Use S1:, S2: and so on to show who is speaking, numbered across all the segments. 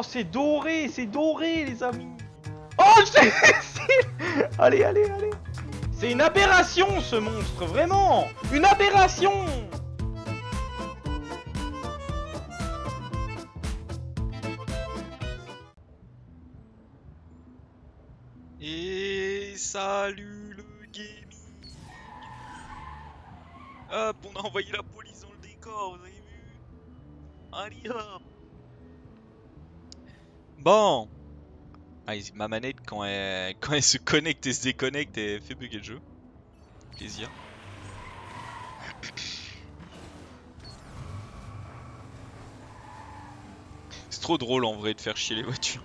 S1: Oh, c'est doré, les amis. Oh, allez, allez, allez. C'est une aberration, ce monstre, vraiment. Une aberration.
S2: Et salut le gaming. Hop, on a envoyé la police dans le décor, vous avez vu? Allez hop. Bon. Ah, ma manette quand elle se connecte et se déconnecte, elle fait bugger le jeu. Plaisir. C'est trop drôle en vrai de faire chier les voitures.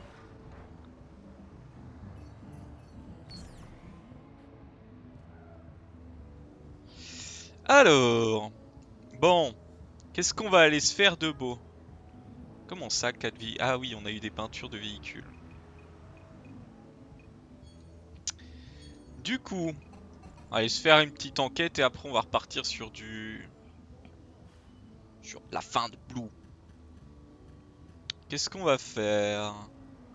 S2: Alors, bon, qu'est-ce qu'on va aller se faire de beau? Comment ça, 4 vies? Ah oui, on a eu des peintures de véhicules. Du coup, on va aller se faire une petite enquête et après on va repartir sur sur la fin de Blue. Qu'est-ce qu'on va faire?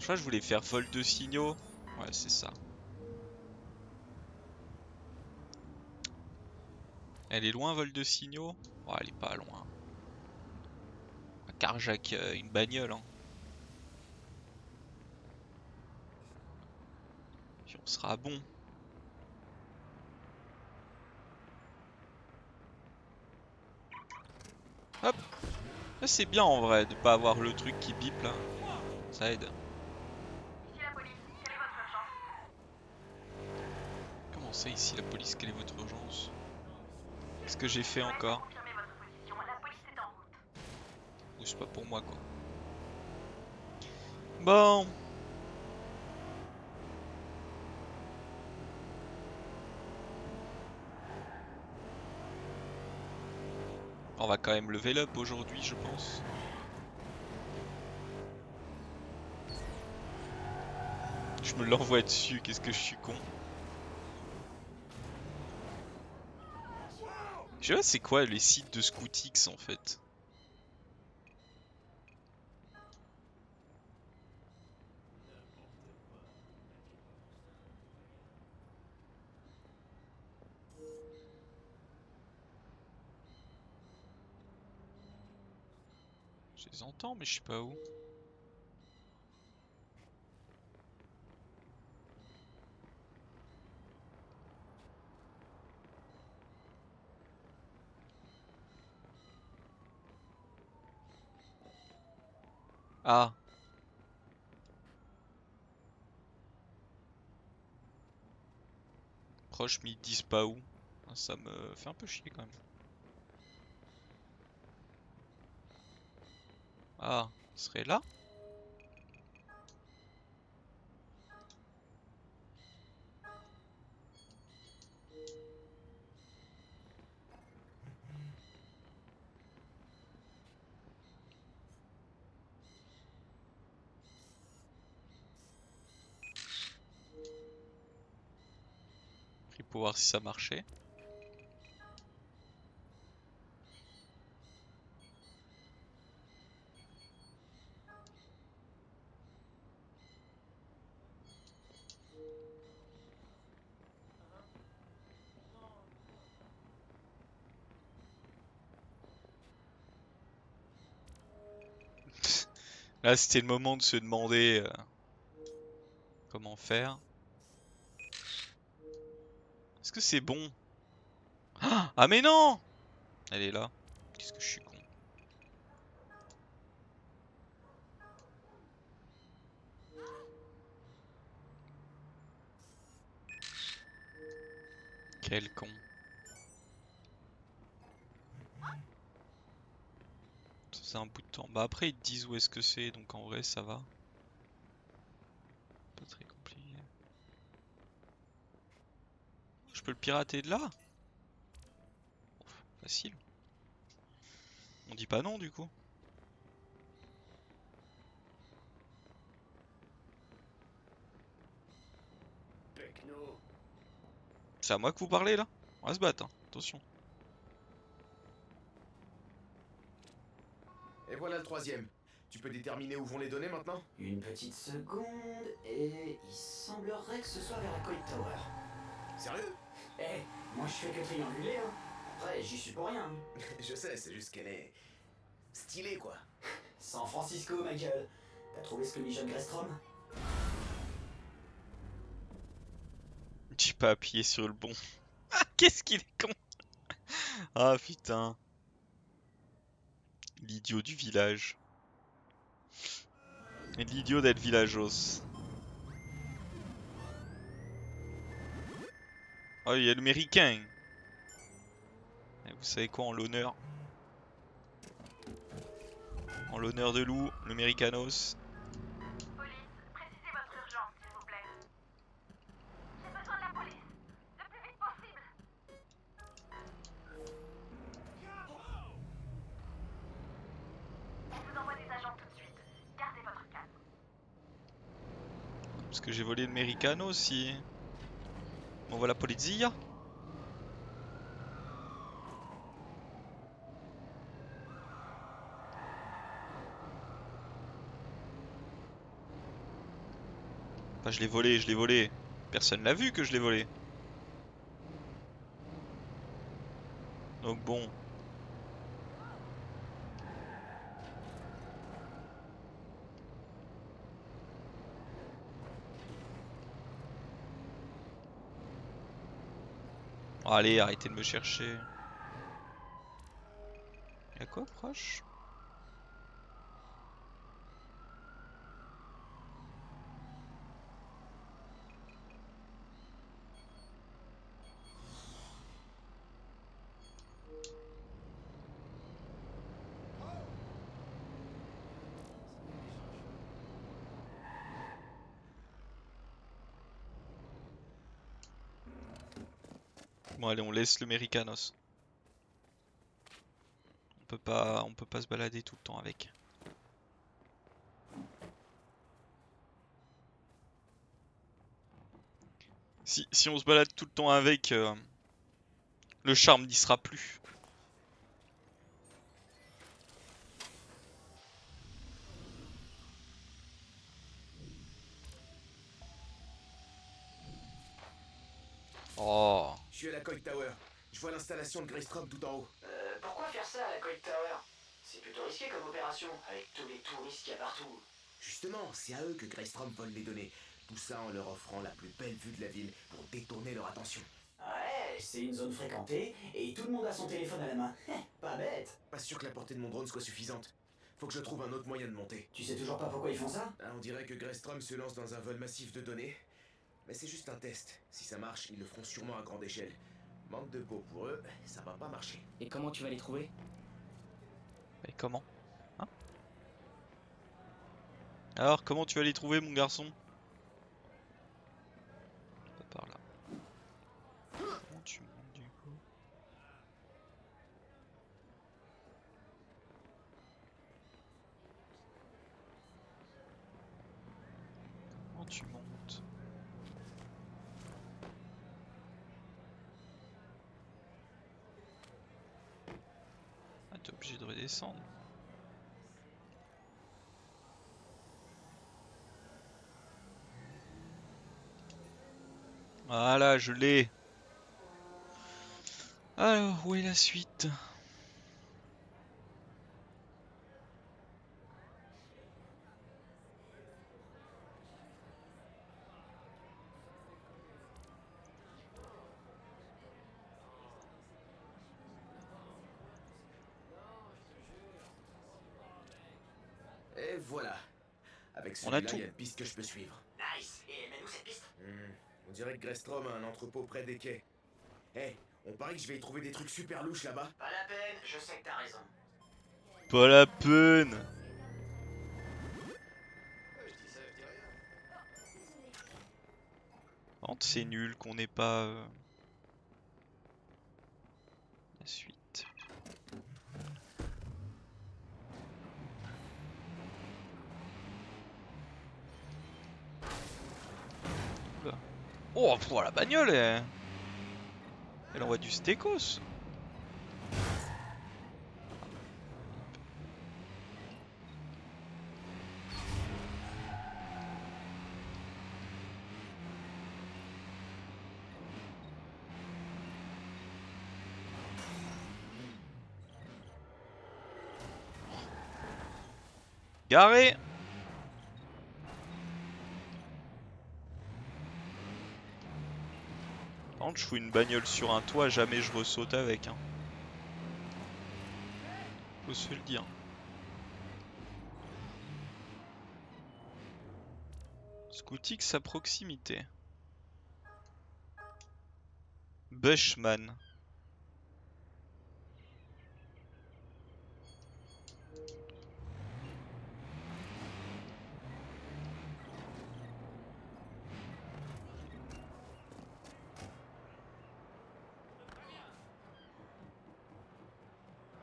S2: Je crois que je voulais faire vol de signaux. Ouais, c'est ça. Elle est loin, vol de signaux? Oh, elle est pas loin. Un carjack, une bagnole, hein. Puis on sera bon. Hop! Là, c'est bien en vrai de pas avoir le truc qui bip là. Ça aide. Comment ça ici la police? Quelle est votre urgence? Qu'est-ce que j'ai fait encore? Ou c'est pas pour moi quoi. Bon. On va quand même level up aujourd'hui je pense. Je me l'envoie dessus, qu'est-ce que je suis con. Je sais pas c'est quoi les sites de Scootix en fait. Je les entends mais je sais pas où. Ah. Proche mais ils disent pas où. Ça me fait un peu chier quand même. Ah, il serait là? Pris pour voir si ça marchait. Là c'était le moment de se demander comment faire. Est-ce que c'est bon? Ah mais non! Elle est là. Qu'est-ce que je suis con. Quel con. Ça faisait un bout de temps. Bah après ils te disent où est-ce que c'est, donc en vrai ça va. Pas très compliqué. Je peux le pirater de là? Facile. On dit pas non du coup. C'est à moi que vous parlez là? On va se battre, hein. Attention.
S3: Et voilà le troisième. Tu peux déterminer où vont les données maintenant?
S4: Une petite seconde, et il semblerait que ce soit vers la Coit Tower.
S3: Sérieux?
S4: Eh, moi je fais que trianguler, hein. Après, j'y suis pour rien. Hein.
S3: Je sais, c'est juste qu'elle est... stylée, quoi.
S4: San Francisco, ma gueule. T'as trouvé ce que mijote Grestrom?
S2: J'ai pas appuyé sur le bon. Ah, qu'est-ce qu'il est con! Ah putain. L'idiot du village. Et l'idiot d'être villagos. Oh, il y a l'américain. Et vous savez quoi, en l'honneur? En l'honneur de Lou, l'américanos.
S5: Police, précisez votre urgence, s'il vous plaît. J'ai besoin de la police. Le plus vite possible. On vous envoie des agents tout de suite. Gardez votre calme.
S2: Parce que j'ai volé l'Americano aussi. On voit la polizia. Enfin, je l'ai volé, je l'ai volé. Personne l'a vu que je l'ai volé. Donc bon. Oh, allez, arrêtez de me chercher. Y'a quoi proche? Bon allez, on laisse l'Americanos. On peut pas se balader tout le temps avec. Si on se balade tout le temps avec, le charme n'y sera plus. Oh.
S3: Je suis à la Coit Tower. Je vois l'installation de Greystrom tout en haut.
S4: Pourquoi faire ça à la Coit Tower? C'est plutôt risqué comme opération, avec tous les touristes qu'il y a partout.
S3: Justement, c'est à eux que Greystrom vole les données. Tout ça en leur offrant la plus belle vue de la ville pour détourner leur attention.
S4: Ouais, c'est une zone fréquentée, et tout le monde a son téléphone à la main. Pas bête.
S3: Pas sûr que la portée de mon drone soit suffisante. Faut que je trouve un autre moyen de monter.
S4: Tu sais toujours pas pourquoi ils font ça?
S3: Ah, on dirait que Greystrom se lance dans un vol massif de données. Mais c'est juste un test. Si ça marche, ils le feront sûrement à grande échelle. Manque de peau pour eux, ça va pas marcher.
S4: Et comment tu vas les trouver?
S2: Et comment? Hein? Alors, comment tu vas les trouver, mon garçon? Pas par là. Comment tu montes du coup? Comment tu montes? Ah, t'es obligé de redescendre. Voilà, je l'ai. Alors, où est la suite?
S3: Et voilà. Avec
S2: On a
S3: celui-là,
S2: tout.
S3: il y a une piste que je peux suivre.
S4: Nice. Et mets-nous cette piste.
S3: On dirait que Greystrom a un entrepôt près des quais. Eh, on parie que je vais y trouver des trucs super louches là-bas.
S4: Pas la peine, je sais que t'as raison.
S2: Pas la peine.
S3: Je dis ça, je dis rien.
S2: Par contre, c'est nul qu'on n'ait pas la suite. Oula. Oh, pff, la bagnole, elle envoie du stécos. Garé. Par contre, je fous une bagnole sur un toit, jamais je ressaute avec. Hein. Faut se le dire. Scootix à proximité. Bushman.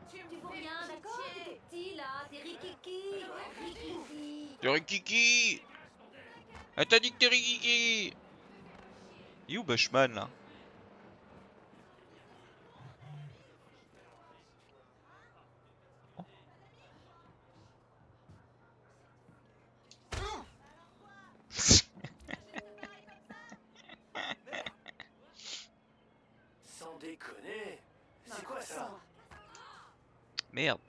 S6: Tu vaux rien, d'accord? T'es tout petit là, t'es rikiki. Rikiki.
S2: T'es Rikiki. Ah, t'as dit que t'es Rikiki. Il est où Bushman là?
S4: Sans déconner. C'est quoi ça?
S2: Merde.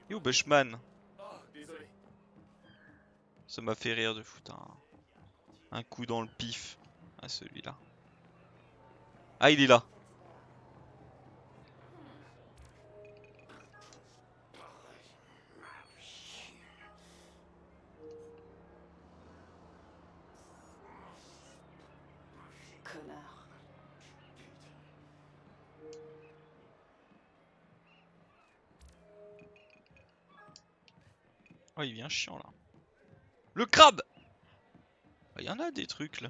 S2: Il est où Bushman?
S3: Oh, désolé.
S2: Ça m'a fait rire de foutre un coup dans le pif à celui-là. Ah, il est là.
S6: Connard.
S2: Oh, il vient chiant là. Le crabe! Il y en a des trucs là.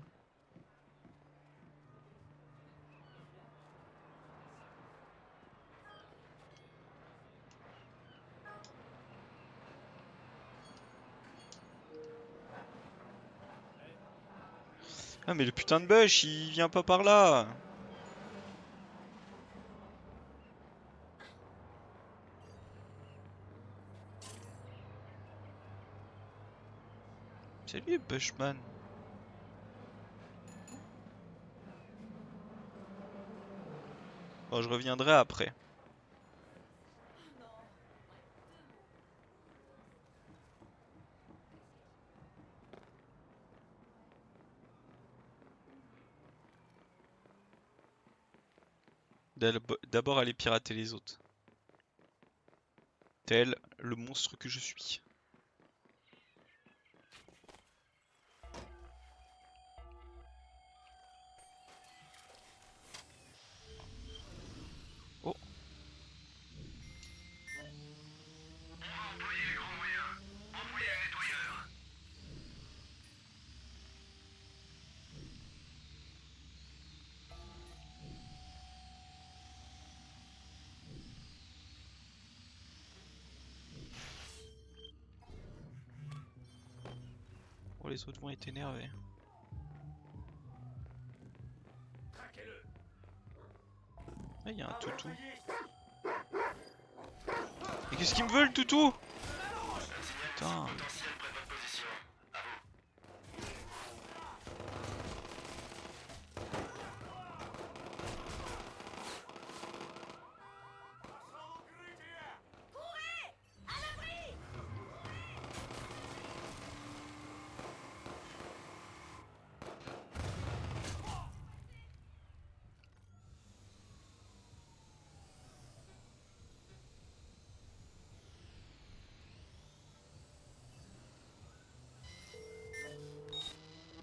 S2: Ah mais le putain de Bush, il vient pas par là. C'est lui Bushman. Bon, je reviendrai après. D'abord aller pirater les autres. Tel le monstre que je suis. Oh. Oh, les autres vont être énervés. Ah, il y a un toutou. Mais qu'est-ce qu'il me veut le toutou? Putain.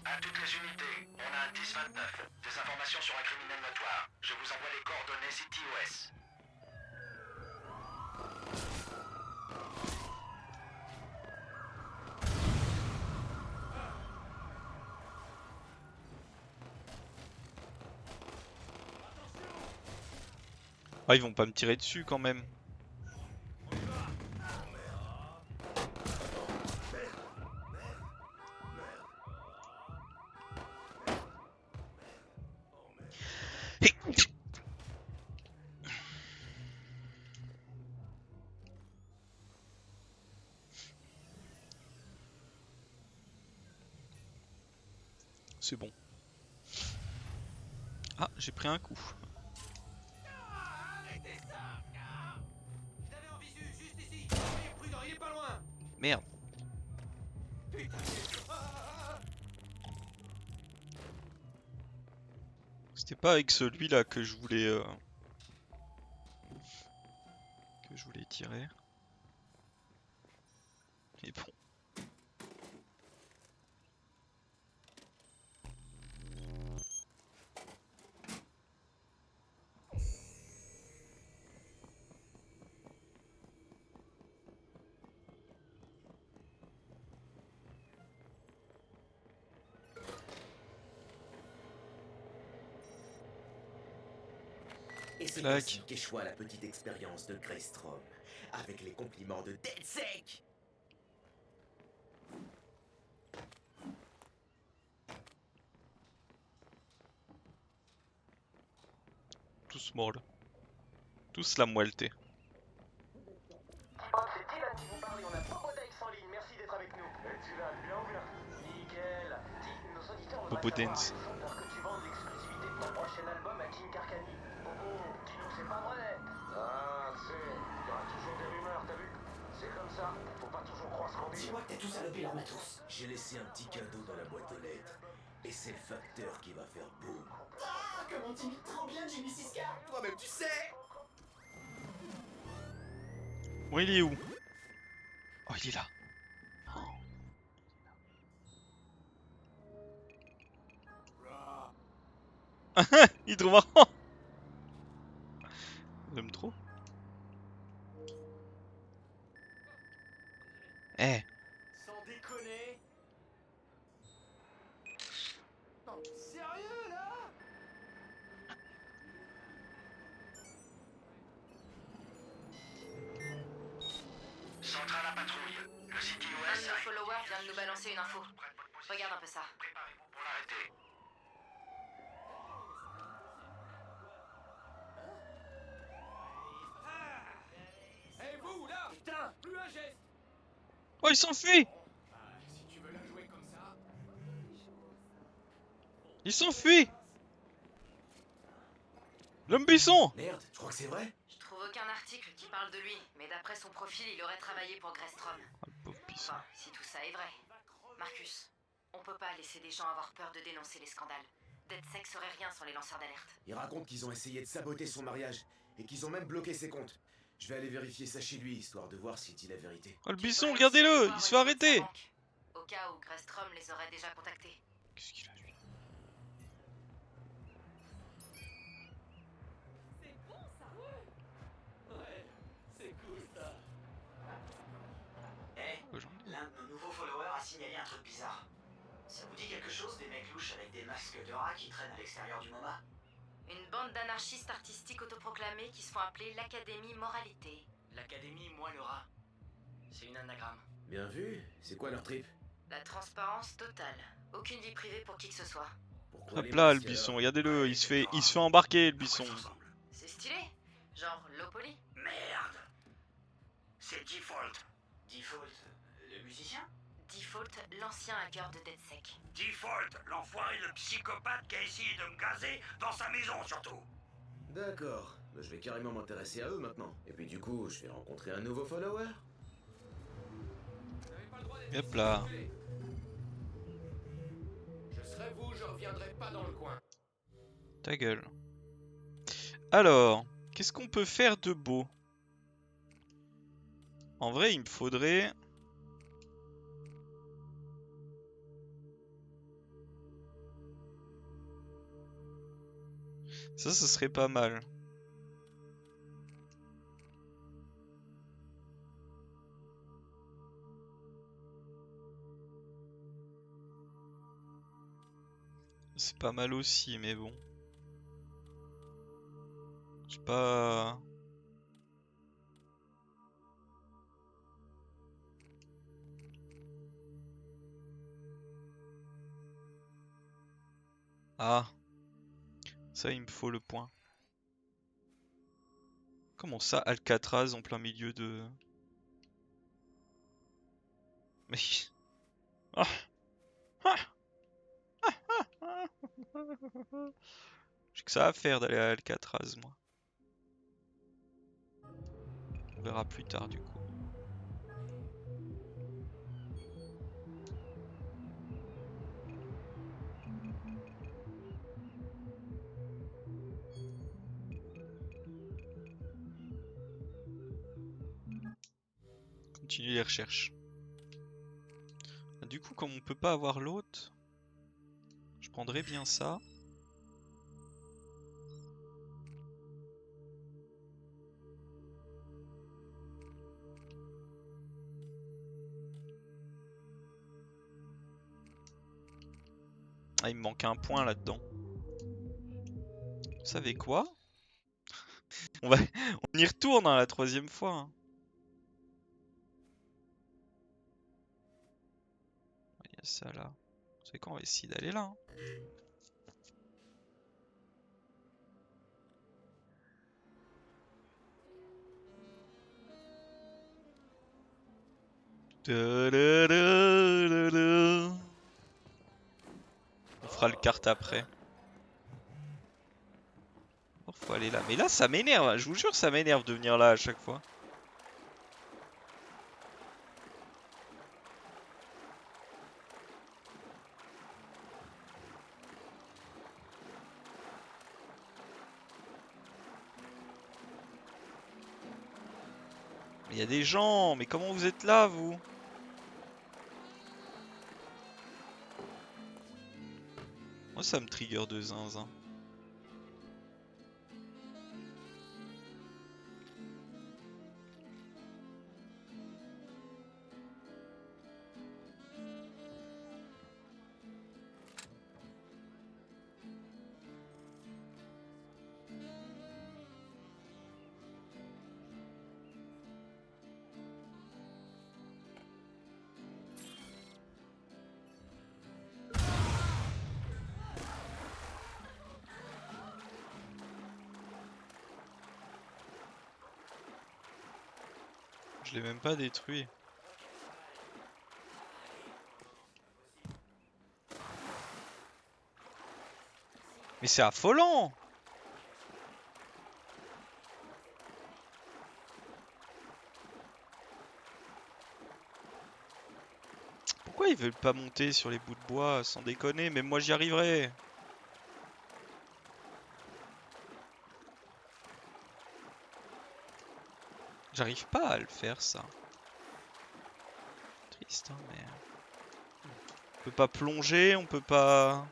S7: À toutes les unités, on a un 10-29. Des informations sur un criminel notoire. Je vous envoie les coordonnées CTOS.
S2: Ah, ils vont pas me tirer dessus quand même. C'est bon. Ah, j'ai pris un coup.
S3: Arrêtez ça! Je l'avais en visu, juste ici! Soyez prudent, il est pas loin!
S2: Merde.
S3: Putain!
S2: C'était pas avec celui-là que je voulais tirer. Mais bon.
S3: Et c'est
S2: Clac.
S3: ainsi qu'échoua la petite expérience de Greystrom, avec les compliments de DeadSec.
S2: Tous molle. Tous la moelleté.
S4: Oh, c'est Dylan qui vous parle et on a Bobodex en ligne, merci d'être avec nous. Et Dylan, bien ouvert. Nickel. Dis, nos auditeurs voudraient
S2: Bobo
S4: savoir,
S2: Dance.
S4: ils ont peur que tu vendes l'exclusivité de ton prochain album à King Carcani. Bobo, dis-nous, c'est pas vrai. Ah, tu sais, il y aura toujours des rumeurs, t'as vu? C'est comme ça, faut pas toujours croire ce qu'on dit.
S3: Dis-moi que t'as tout salopé leur matos. J'ai laissé un petit cadeau dans la boîte aux lettres. Et c'est le facteur qui va faire boum. Ah, comment t'imites trop bien Jimmy Siska. Toi-même tu sais.
S2: Bon, il est où? Oh, il est là. Il est trop marrant. J'aime trop. Eh,
S3: Sans déconner. Non, sérieux là?
S7: Centrale à patrouille. Le CTOS
S6: Un de nos followers vient de nous balancer une info. Regarde un peu ça.
S7: Préparez-vous pour l'arrêter.
S3: Eh vous là, putain, plus un geste.
S2: oh, il s'enfuit.
S3: Si tu veux la jouer comme ça.
S2: Il s'enfuit. L'homme buisson.
S3: Merde, tu crois que c'est vrai?
S6: Je trouve aucun article qui parle de lui, mais d'après son profil, il aurait travaillé pour Greystrom.
S2: Ah, le pauvre buisson.
S6: Enfin, si tout ça est vrai. Marcus, on peut pas laisser des gens avoir peur de dénoncer les scandales. DeadSec serait rien sans les lanceurs d'alerte.
S3: Il raconte qu'ils ont essayé de saboter son mariage et qu'ils ont même bloqué ses comptes. Je vais aller vérifier ça chez lui, histoire de voir s'il dit la vérité.
S2: Oh, le
S6: Tu
S2: buisson,
S6: pourrais aussi aller
S2: regardez-le.
S6: voir
S2: Il
S6: au
S2: se fait
S6: niveau de sa
S2: arrêter.
S6: banque, au cas où Greystrom les aurait déjà contactés.
S2: Qu'est-ce qu'il a, lui?
S4: Eh,
S2: Oh, j'en ai.
S4: l'un de nos nouveaux followers a signalé un truc bizarre. Ça vous dit quelque chose des mecs louches avec des masques de rats qui traînent à l'extérieur du MoMA?
S6: Une bande d'anarchistes artistiques autoproclamés qui se font appeler l'Académie Moralité.
S4: L'Académie, moi le rat. C'est une anagramme.
S3: Bien vu, c'est quoi leur trip?
S6: La transparence totale. Aucune vie privée pour qui que ce soit.
S3: Pourquoi
S2: Hop
S3: les
S2: là, le
S3: masques,
S2: buisson.
S3: alors?
S2: Regardez-le. Il se fait embarquer, le buisson.
S6: C'est stylé. Genre low poly.
S7: Merde. C'est Default.
S4: Default, le musicien?
S6: Default, l'ancien hacker de DeadSec.
S7: Default, l'enfoiré de psychopathe qui a essayé de me gazer dans sa maison surtout.
S3: D'accord, bah, je vais carrément m'intéresser à eux maintenant. Et puis du coup, je vais rencontrer un nouveau follower.
S2: Hop là.
S3: Je serai vous, je reviendrai pas dans le coin.
S2: Ta gueule. Alors, qu'est-ce qu'on peut faire de beau? En vrai, il me faudrait... Ça, ce serait pas mal. C'est pas mal aussi, mais bon. J'ai pas... Ah. Ça, il me faut le point. Comment ça, Alcatraz en plein milieu de... Mais... Ah. Ah. J'ai que ça à faire d'aller à Alcatraz, moi. On verra plus tard, du coup. Continue les recherches. Du coup, comme on peut pas avoir l'autre, je prendrais bien ça. Ah, il me manque un point là-dedans. Vous savez quoi? On va... on y retourne hein, la troisième fois. Hein. Il y a ça là. Vous savez quoi? On va essayer d'aller là. Hein. On fera le kart après. Oh, faut aller là. Mais là, ça m'énerve. Je vous jure, ça m'énerve de venir là à chaque fois. Il y a des gens. Mais comment vous êtes là, vous? Moi, ça me trigger de zinzin. Je l'ai même pas détruit. Mais c'est affolant! Pourquoi ils veulent pas monter sur les bouts de bois sans déconner? Même moi j'y arriverai! J'arrive pas à le faire ça. Triste hein mais... On peut pas plonger, on peut pas...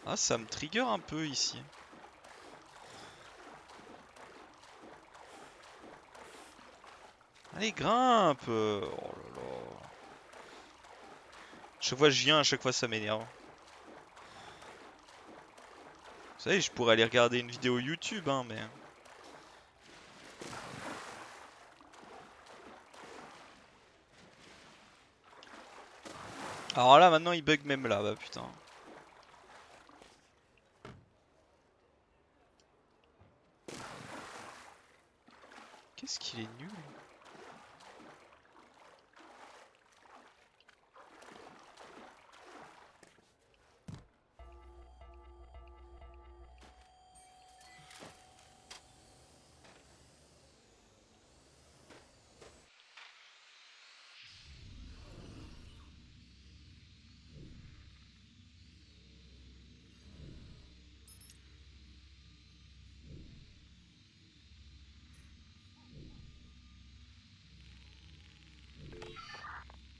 S2: Ah ça me trigger un peu ici. Allez grimpe! Oh là là. Chaque fois que je viens, à chaque fois ça m'énerve. Vous savez, je pourrais aller regarder une vidéo YouTube hein mais... Alors là maintenant il bug même là, bah putain. Qu'est-ce qu'il est nul.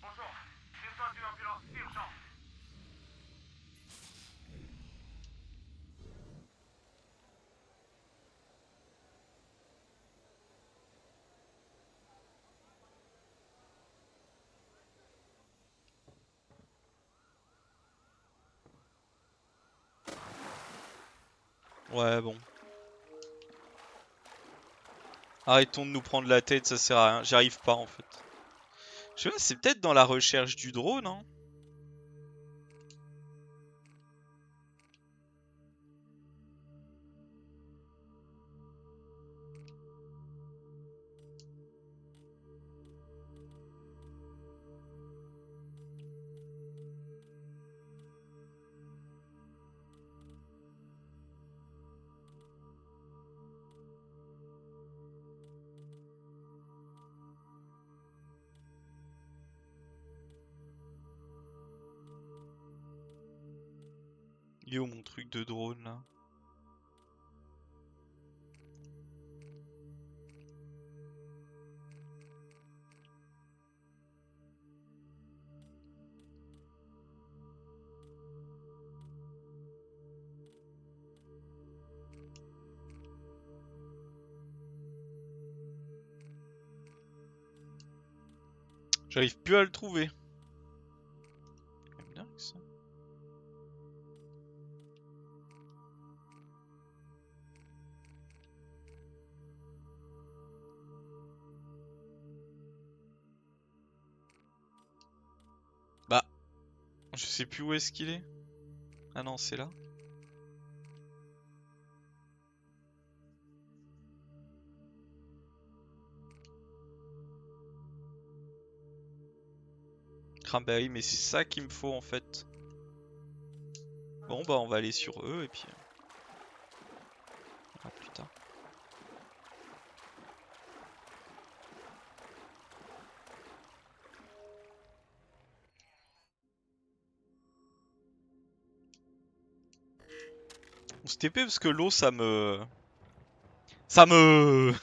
S4: Bonjour, besoin d'une ambulance urgente.
S2: Ouais bon. Arrêtons de nous prendre la tête, ça sert à rien. J'y arrive pas en fait. Je sais pas, c'est peut-être dans la recherche du drone, hein. Il est où mon truc de drone là? J'arrive plus à le trouver. C'est quand même dingue, ça. Bah, je sais plus où est-ce qu'il est. Ah non, c'est là. Ah bah oui, mais c'est ça qu'il me faut en fait. Bon bah on va aller sur eux et puis... Ah putain. On se TP parce que l'eau ça me... Ça me...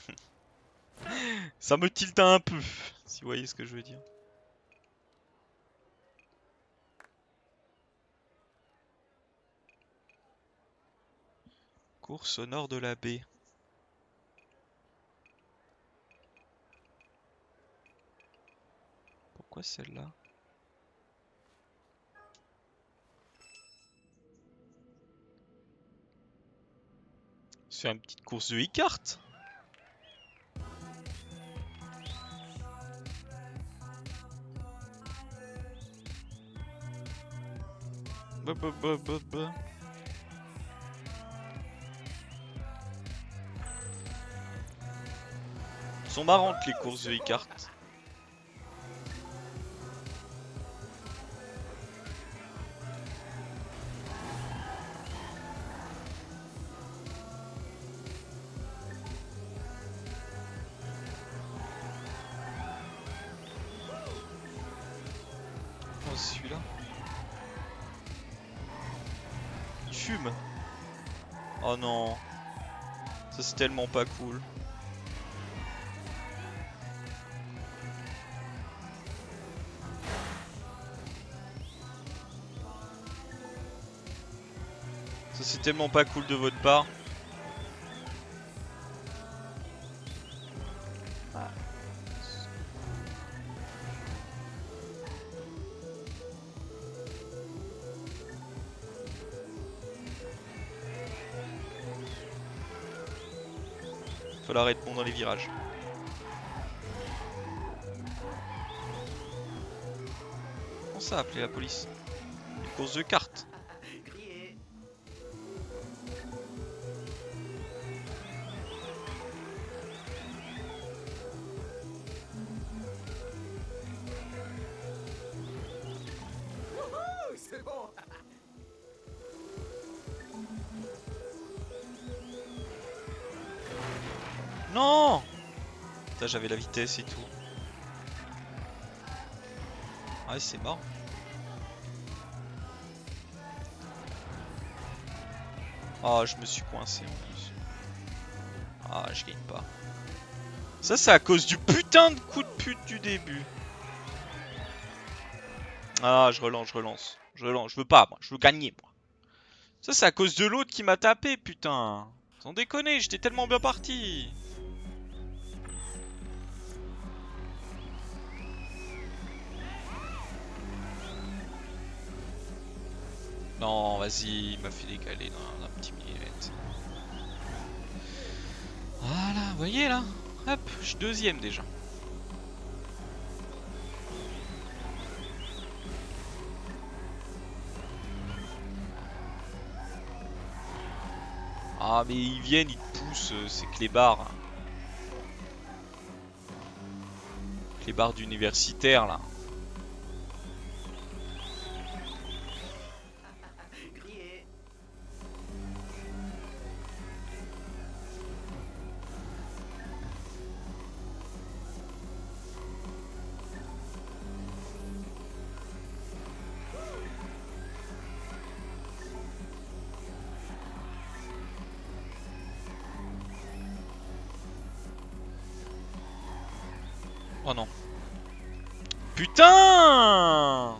S2: Ça me tilte un peu, si vous voyez ce que je veux dire. Course au nord de la baie. Pourquoi celle-là? C'est une petite course de e-kart. Bah. Elles sont marrantes les courses de e-kart. Oh celui-là. Il fume. Oh non. Ça c'est tellement pas cool. Ça c'est tellement pas cool de votre part. Falloir être bon dans les virages. Comment ça appeler la police? Une course de cartes.
S3: Criez. Wouhou, c'est bon.
S2: Non! Putain, j'avais la vitesse et tout. Ouais, c'est mort. Ah, je me suis coincé en plus. Ah, je gagne pas. Ça, c'est à cause du putain de coup de pute du début. Ah, je relance. Je veux pas, moi. Je veux gagner, moi. Ça, c'est à cause de l'autre qui m'a tapé, putain. Sans déconner, j'étais tellement bien parti. Non, vas-y, il m'a fait décaler d'un petit millimètre. Voilà, vous voyez là? Hop, je suis deuxième déjà. Ah mais ils viennent, ils te poussent, c'est clébards. Clébards d'universitaires là.
S3: Criez.
S2: Oh non. Putain!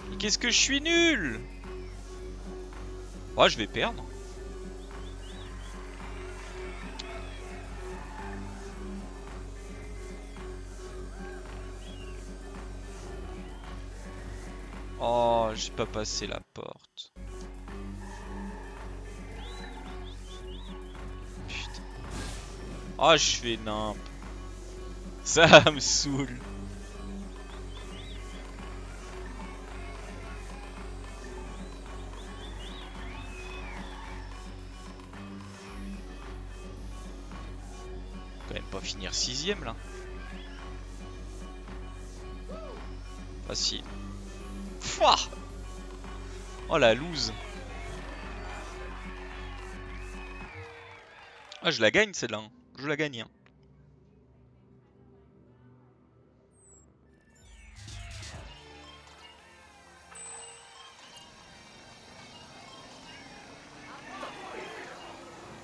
S2: Mais qu'est-ce que je suis nul! Oh, je vais perdre. Oh, j'ai pas passé la porte. Putain. Oh, je fais nimp. Ça me saoule. Quand même pas finir 6ème là. Facile. Fouah. Oh la loose. Ah, je la gagne celle-là. Hein. Je la gagne. Hein.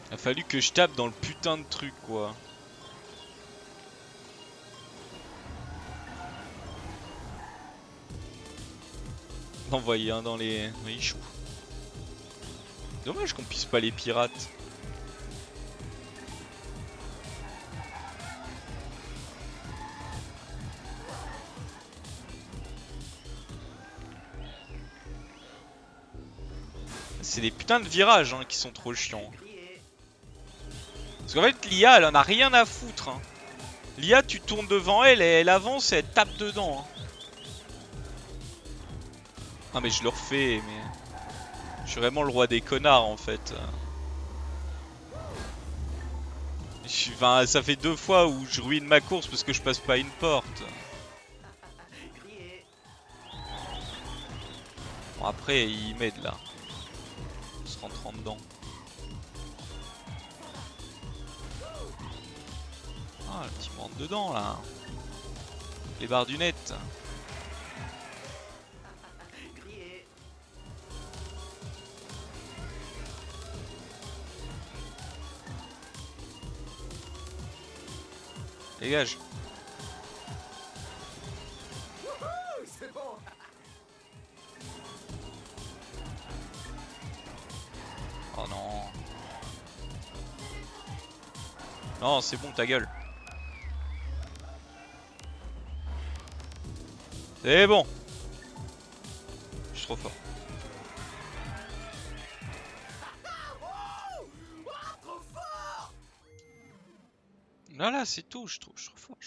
S2: Il a fallu que je tape dans le putain de truc quoi. Envoyer un dans les choux. Dommage qu'on puisse pas les pirates. C'est des putains de virages hein, qui sont trop chiants. Parce qu'en fait l'IA elle en a rien à foutre. Hein. L'IA tu tournes devant elle et elle avance et elle tape dedans. Hein. Ah mais je le refais mais... Je suis vraiment le roi des connards en fait. Enfin, ça fait 2 fois où je ruine ma course parce que je passe pas une porte. Bon après il m'aide là. On se rentre en dedans. Ah le petit me rentre dedans là. Les barres du net. Dégage. Oh non. Non, c'est bon, ta gueule. C'est bon. Je suis trop fort. Voilà, c'est tout. Je suis trop fort.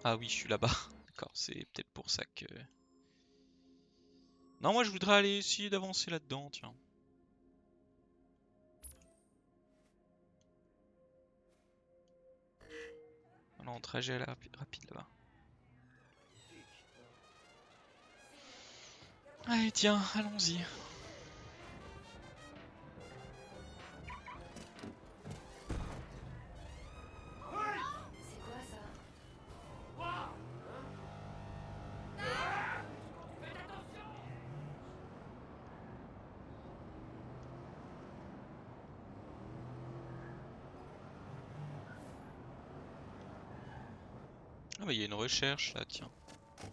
S2: Ah oui, je suis là-bas. D'accord, c'est peut-être pour ça que... Non, moi je voudrais aller essayer d'avancer là-dedans, tiens. Non, trajet rapide là-bas. Allez, tiens, allons-y. Ah bah il y a une recherche là, tiens. Ça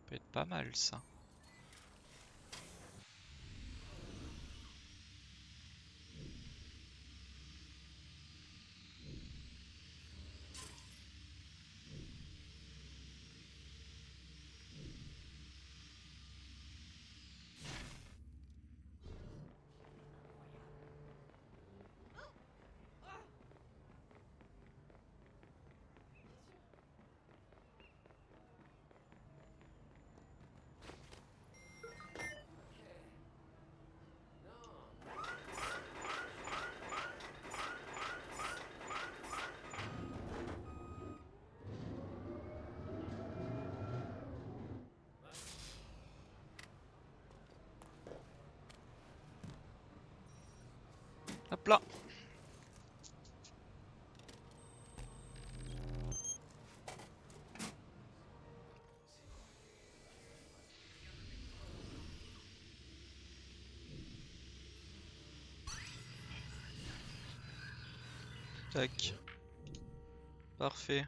S2: peut être pas mal ça. Hop là. Tac. Parfait.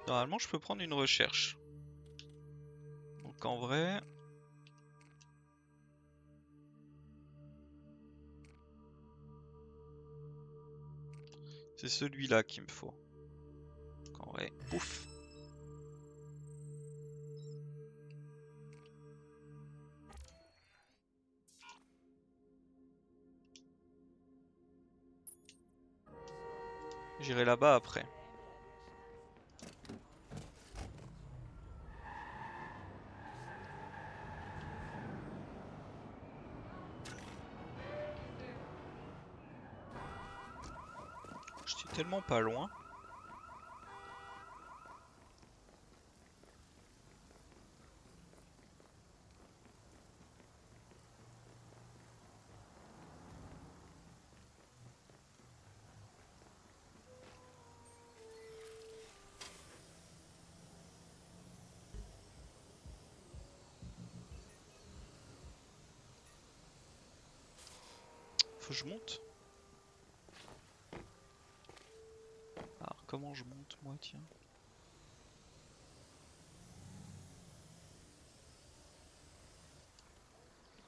S2: Normalement, je peux prendre une recherche. Donc en vrai... c'est celui-là qu'il me faut. Donc en vrai, pouf. J'irai là-bas après. J'étais tellement pas loin. Faut que je monte. Alors comment je monte moi, tiens?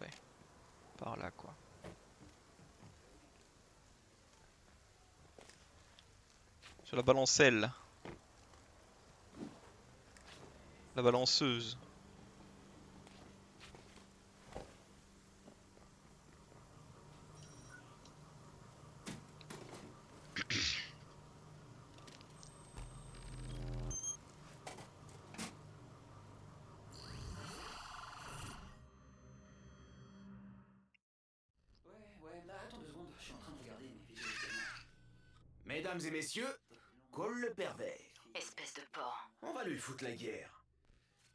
S2: Ouais, par là quoi. Sur la balancelle. La balanceuse.
S3: Ouais, là, attends 2 secondes, je suis en train de regarder mes vidéos également. Mesdames et messieurs, Cole le pervers.
S6: Espèce de porc.
S3: On va lui foutre la guerre.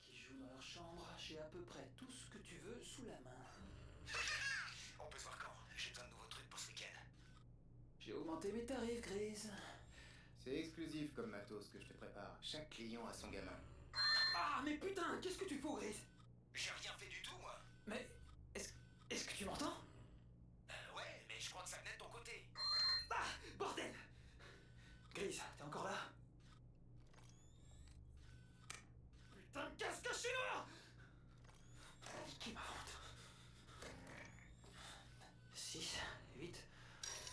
S8: Qui jouent dans leur chambre, j'ai à peu près tout ce que tu veux sous la main.
S3: On peut se voir quand? J'ai besoin de nouveaux trucs pour ce week-end.
S8: J'ai augmenté mes tarifs, Grise.
S9: C'est exclusif comme matos que je te prépare. Chaque client a son gamin.
S8: Ah, mais putain, qu'est-ce que tu fous, Grise?
S3: J'ai rien fait du tout, moi.
S8: Mais, est-ce que tu m'entends?
S3: Ouais, mais je crois que ça venait de ton côté.
S8: Ah, bordel! Grise, t'es encore là? Putain, casque chinois! Qui ma vente? 6, 8,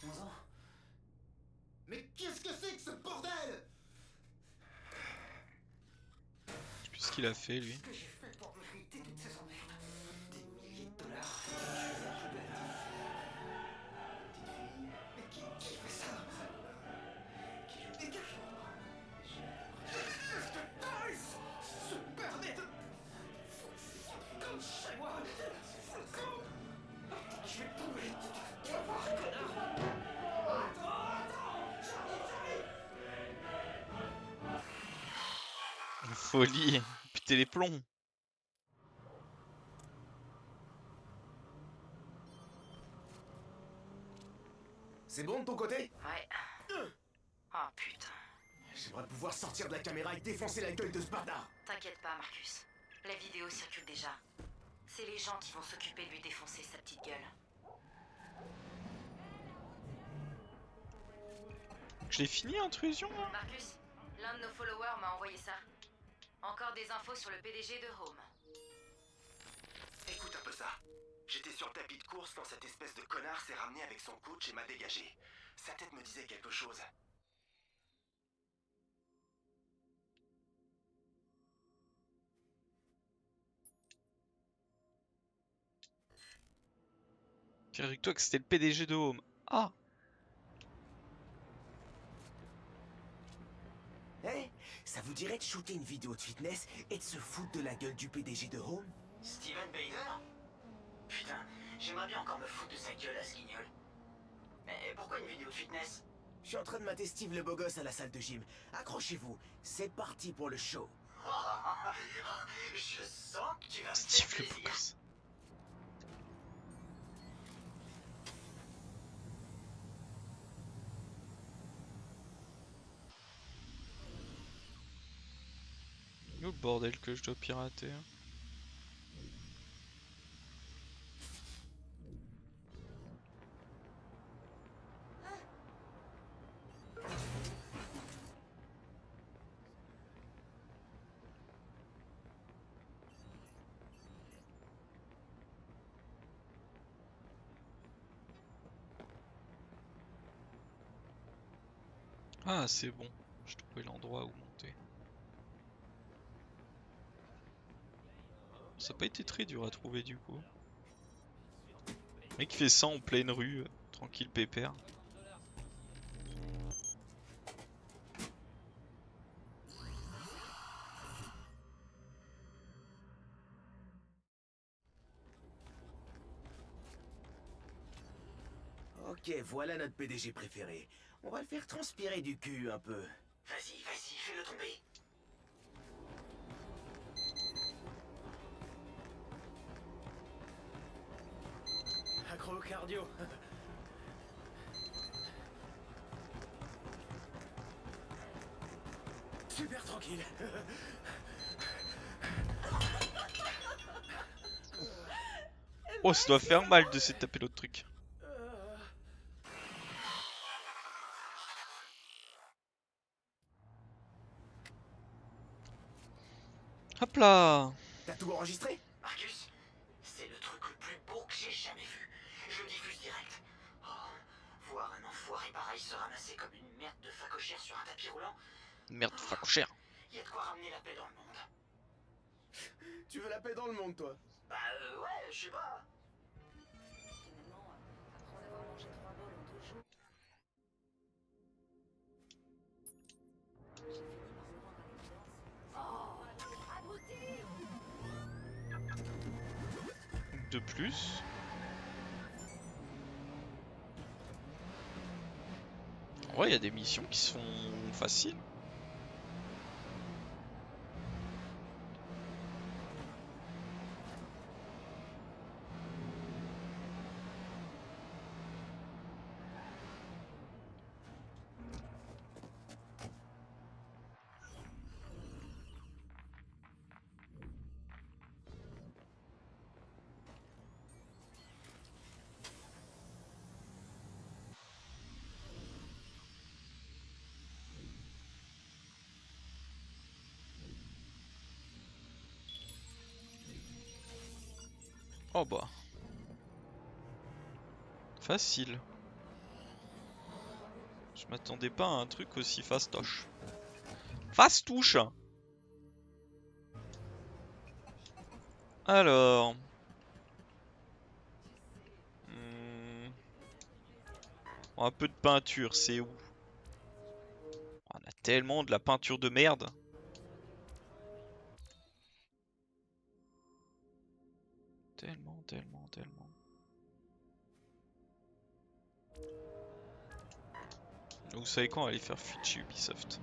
S8: 11 ans.
S9: Mais qu'est-ce que c'est que ce bordel?
S2: Je sais plus ce qu'il a fait lui.
S8: Qu'est-ce que j'ai fait pour mériter toutes ces emmerdes? Des milliers de dollars. Je suis la plus belle. Petite fille. Mais qui fait ça? Qui lui dégage? Espèce de tarif! Se permet de... Comme chez moi! Je vais tomber! Tu vas voir, connard! Attends! J'arrive!
S2: Folie. Putain les plombs.
S3: C'est bon de ton côté?
S6: Ouais. Oh putain.
S3: J'aimerais pouvoir sortir de la caméra et défoncer la gueule de ce bâtard.
S6: T'inquiète pas, Marcus. La vidéo circule déjà. C'est les gens qui vont s'occuper de lui défoncer sa petite gueule.
S2: Je l'ai fini intrusion là?
S6: Marcus, l'un de nos followers m'a envoyé ça. Encore des infos sur le PDG de Home.
S3: Écoute un peu ça. J'étais sur le tapis de course quand cette espèce de connard s'est ramené avec son coach et m'a dégagé. Sa tête me disait quelque chose.
S2: Figure-toi que c'était le PDG de Home. Ah!
S3: Eh, ça vous dirait de shooter une vidéo de fitness et de se foutre de la gueule du PDG de Home?
S4: Steven Bader? Putain, j'aimerais bien encore me foutre de sa gueule à ce guignol. Mais pourquoi une vidéo de fitness?
S3: Je suis en train de mater Steve le beau gosse à la salle de gym. Accrochez-vous, c'est parti pour le show.
S4: Je sens que tu vas me
S2: Steve
S4: faire
S2: le
S4: plaisir.
S2: boss. Où le bordel que je dois pirater hein. Ah, c'est bon. Je trouvais l'endroit où monter. Ça n'a pas été très dur à trouver du coup. Le mec fait ça en pleine rue, tranquille pépère.
S3: Ok, voilà notre PDG préféré. On va le faire transpirer du cul un peu.
S8: Vas-y, vas-y, fais-le tomber.
S3: Accro au cardio. Super tranquille.
S2: Oh, ça doit faire mal de se taper l'autre truc. Hop là!
S3: T'as tout enregistré?
S8: Marcus, c'est le truc le plus beau que j'ai jamais vu. Je le diffuse direct. Oh, voir un enfoiré pareil se ramasser comme une merde de facochère sur un tapis roulant,
S2: Merde, facochère.
S8: y a de quoi ramener la paix dans le monde.
S3: Tu veux la paix dans le monde, toi?
S8: Bah ouais, je sais pas.
S2: De plus. En vrai, il y a des missions qui sont faciles. Oh bah. Facile. Je m'attendais pas à un truc aussi fastoche. Fastouche! Alors. Un peu de peinture, c'est où? On a tellement de la peinture de merde. Tellement, tellement, tellement. Vous savez quoi, on va aller faire fuite chez Ubisoft.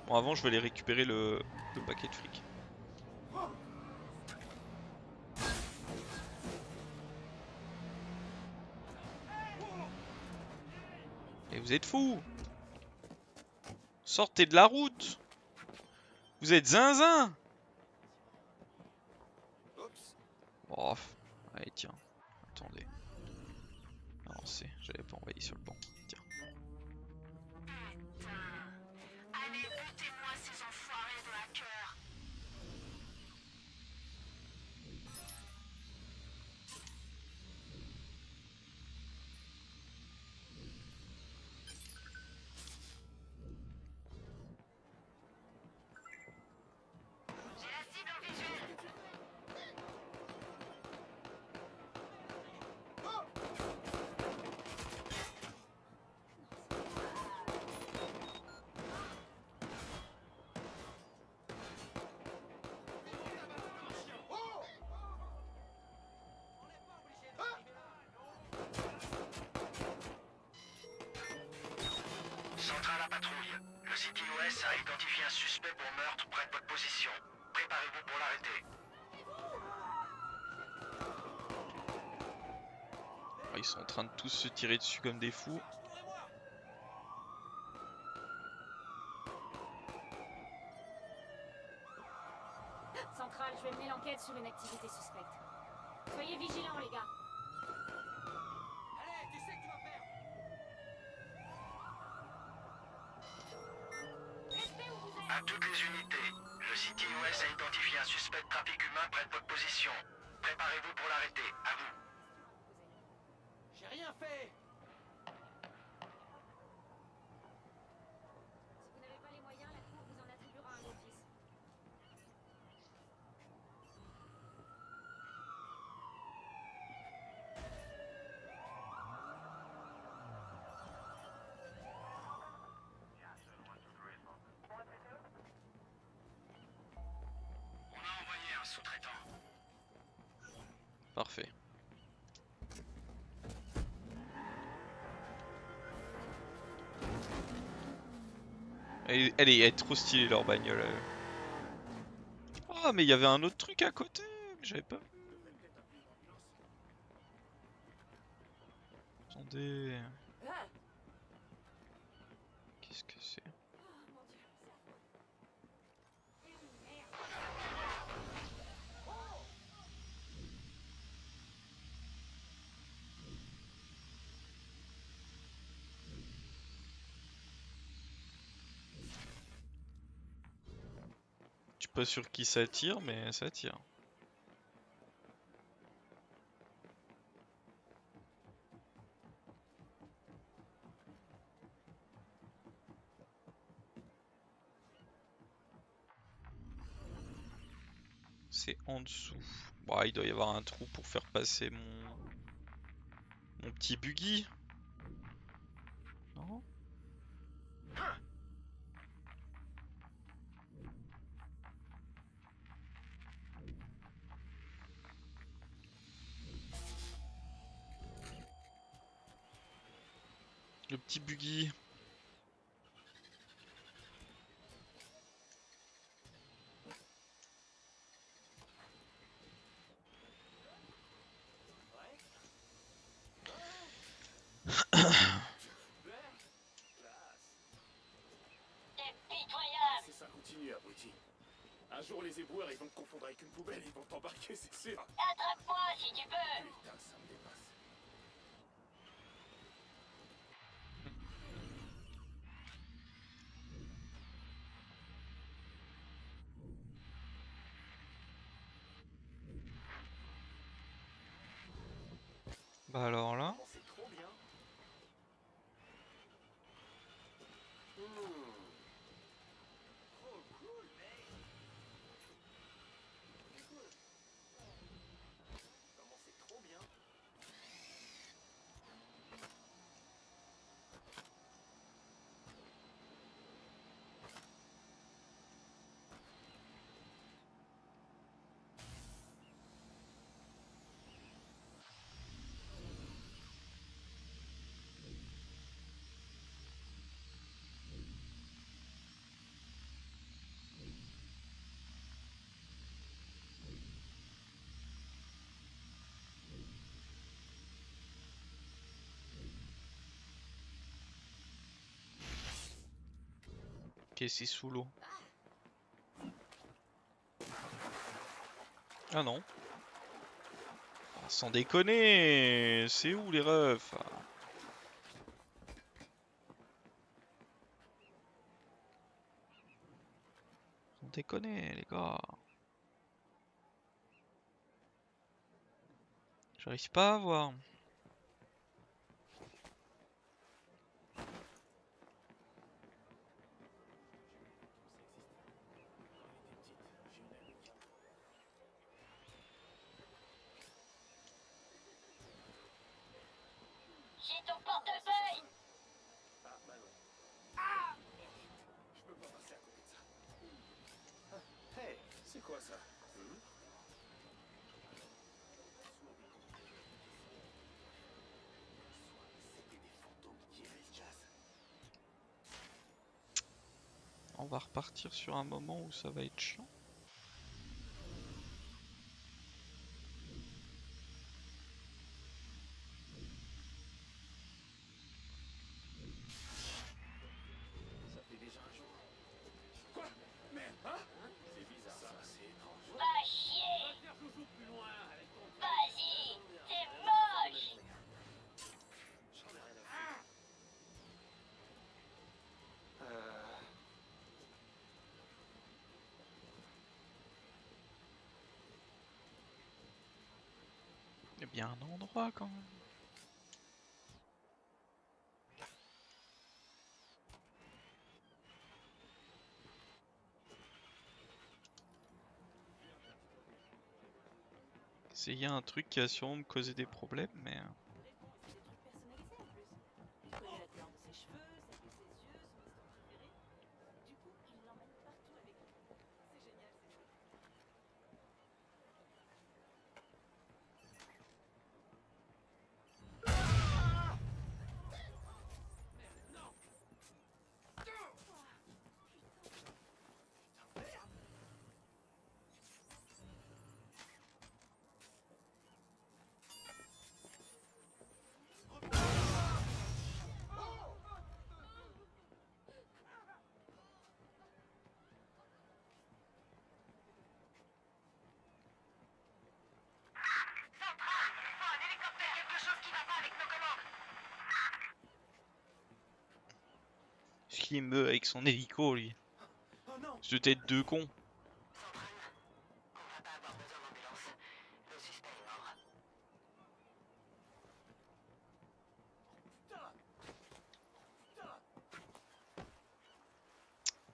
S2: Bon, avant, je vais aller récupérer le paquet de fric. Et vous êtes fous! Sortez de la route! Vous êtes zinzin! Oh, allez, tiens. Attendez. Avancez, j'avais pas envoyé sur le banc. Tiens.
S5: Allez, butez-moi ces enfoirés de hackers. J'ai la cible en visuel.
S7: Centrale à patrouille. Le CTOS a identifié un suspect pour meurtre près de votre position. Préparez-vous pour l'arrêter.
S2: Oh, ils sont en train de tous se tirer dessus comme des fous.
S10: Centrale, je vais mener l'enquête sur une activité suspecte. Soyez vigilants, les gars.
S8: Allez, tu sais que tu vas faire.
S10: Restez où vous êtes.
S7: À toutes les unités, le CTOS a identifié un suspect de trafic humain près de votre position. Préparez-vous pour l'arrêter. À vous.
S8: J'ai rien fait.
S2: Parfait. Elle est trop stylée leur bagnole. Oh mais il y avait un autre truc à côté, mais j'avais pas vu. Attendez. Qu'est-ce que c'est? Je suis pas sûr qui ça tire, mais ça tire. C'est en dessous. Bon, il doit y avoir un trou pour faire passer mon petit buggy. Non? Le petit buggy.
S11: C'est ça, continue, abruti. Un jour, les éboueurs, ils vont te confondre avec une poubelle, ils vont t'embarquer, c'est sûr.
S5: Attrape-moi si tu peux.
S11: Putain, ça me dépasse.
S2: Bah alors là.
S11: C'est trop bien. Trop cool, mec. C'est cool. Comment c'est trop bien.
S2: Ok, c'est sous l'eau. Ah non. Ah, sans déconner, c'est où les refs? Sans déconner les gars. J'arrive pas à voir.
S5: J'ai ton portefeuille.
S11: Ah, bah non. Ah, merde. Je peux pas passer à côté de ça. Ah, hey, c'est quoi ça? C'était des fantômes qui tiraient le jazz.
S2: On va repartir sur un moment où ça va être chiant.
S11: Ça fait déjà un jour. Quoi? Merde, hein? C'est bizarre ça, c'est étrange.
S5: Va chier.
S11: Va faire joujou plus loin avec ton...
S5: Vas-y. T'es moche.
S11: J'en ai rien à foutre.
S2: Il y a bien un endroit quand même. Il y a un truc qui va sûrement me causer des problèmes, mais... qui meut avec son hélico, lui.
S11: Oh non.
S2: C'est tête de con.
S8: On va pas avoir besoin d'ambulance. Le suspect est mort.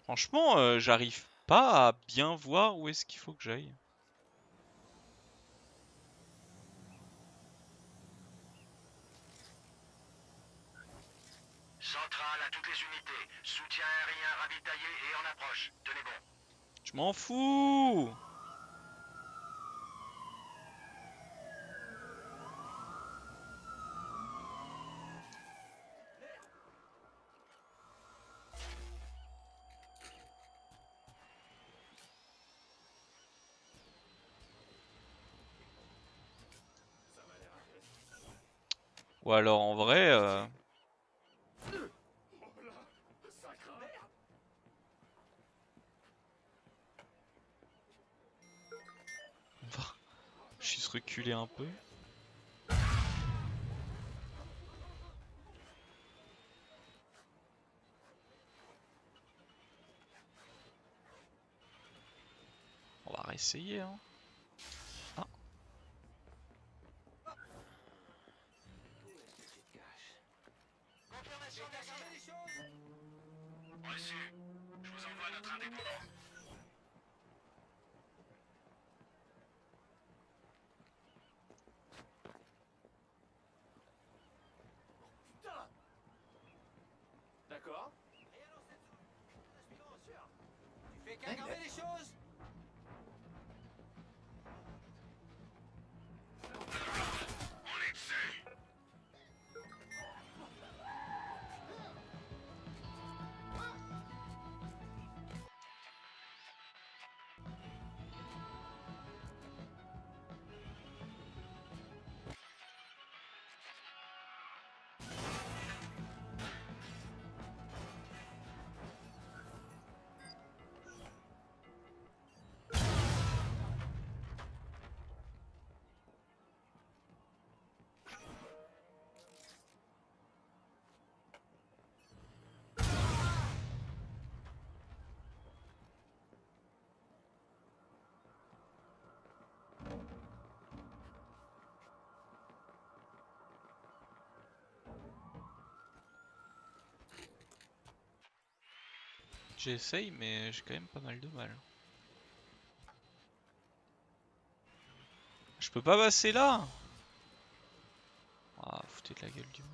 S2: Franchement, j'arrive pas à bien voir où est-ce qu'il faut que j'aille.
S7: Centrale à toutes les unités. Soutien aérien ravitaillé et en approche. Tenez bon.
S2: Je m'en fous. Ou alors en vrai, on va juste reculer un peu. On va réessayer, hein. Ah.
S7: Reçu. Je vous envoie notre indépendant.
S11: D'accord. Tu fais qu'aggraver les choses.
S7: On est dessus.
S2: J'essaye, mais j'ai quand même pas mal de mal. Je peux pas passer là. Ah, foutez de la gueule du monde.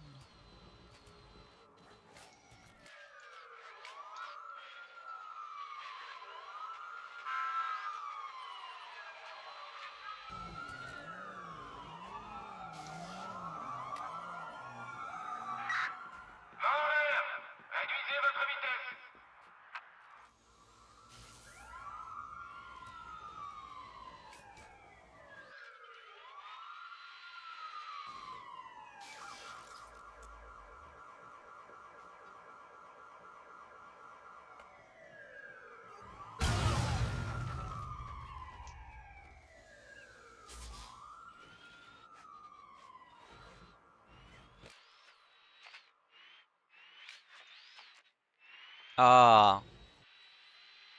S7: Réduisez votre vitesse.
S2: Ah,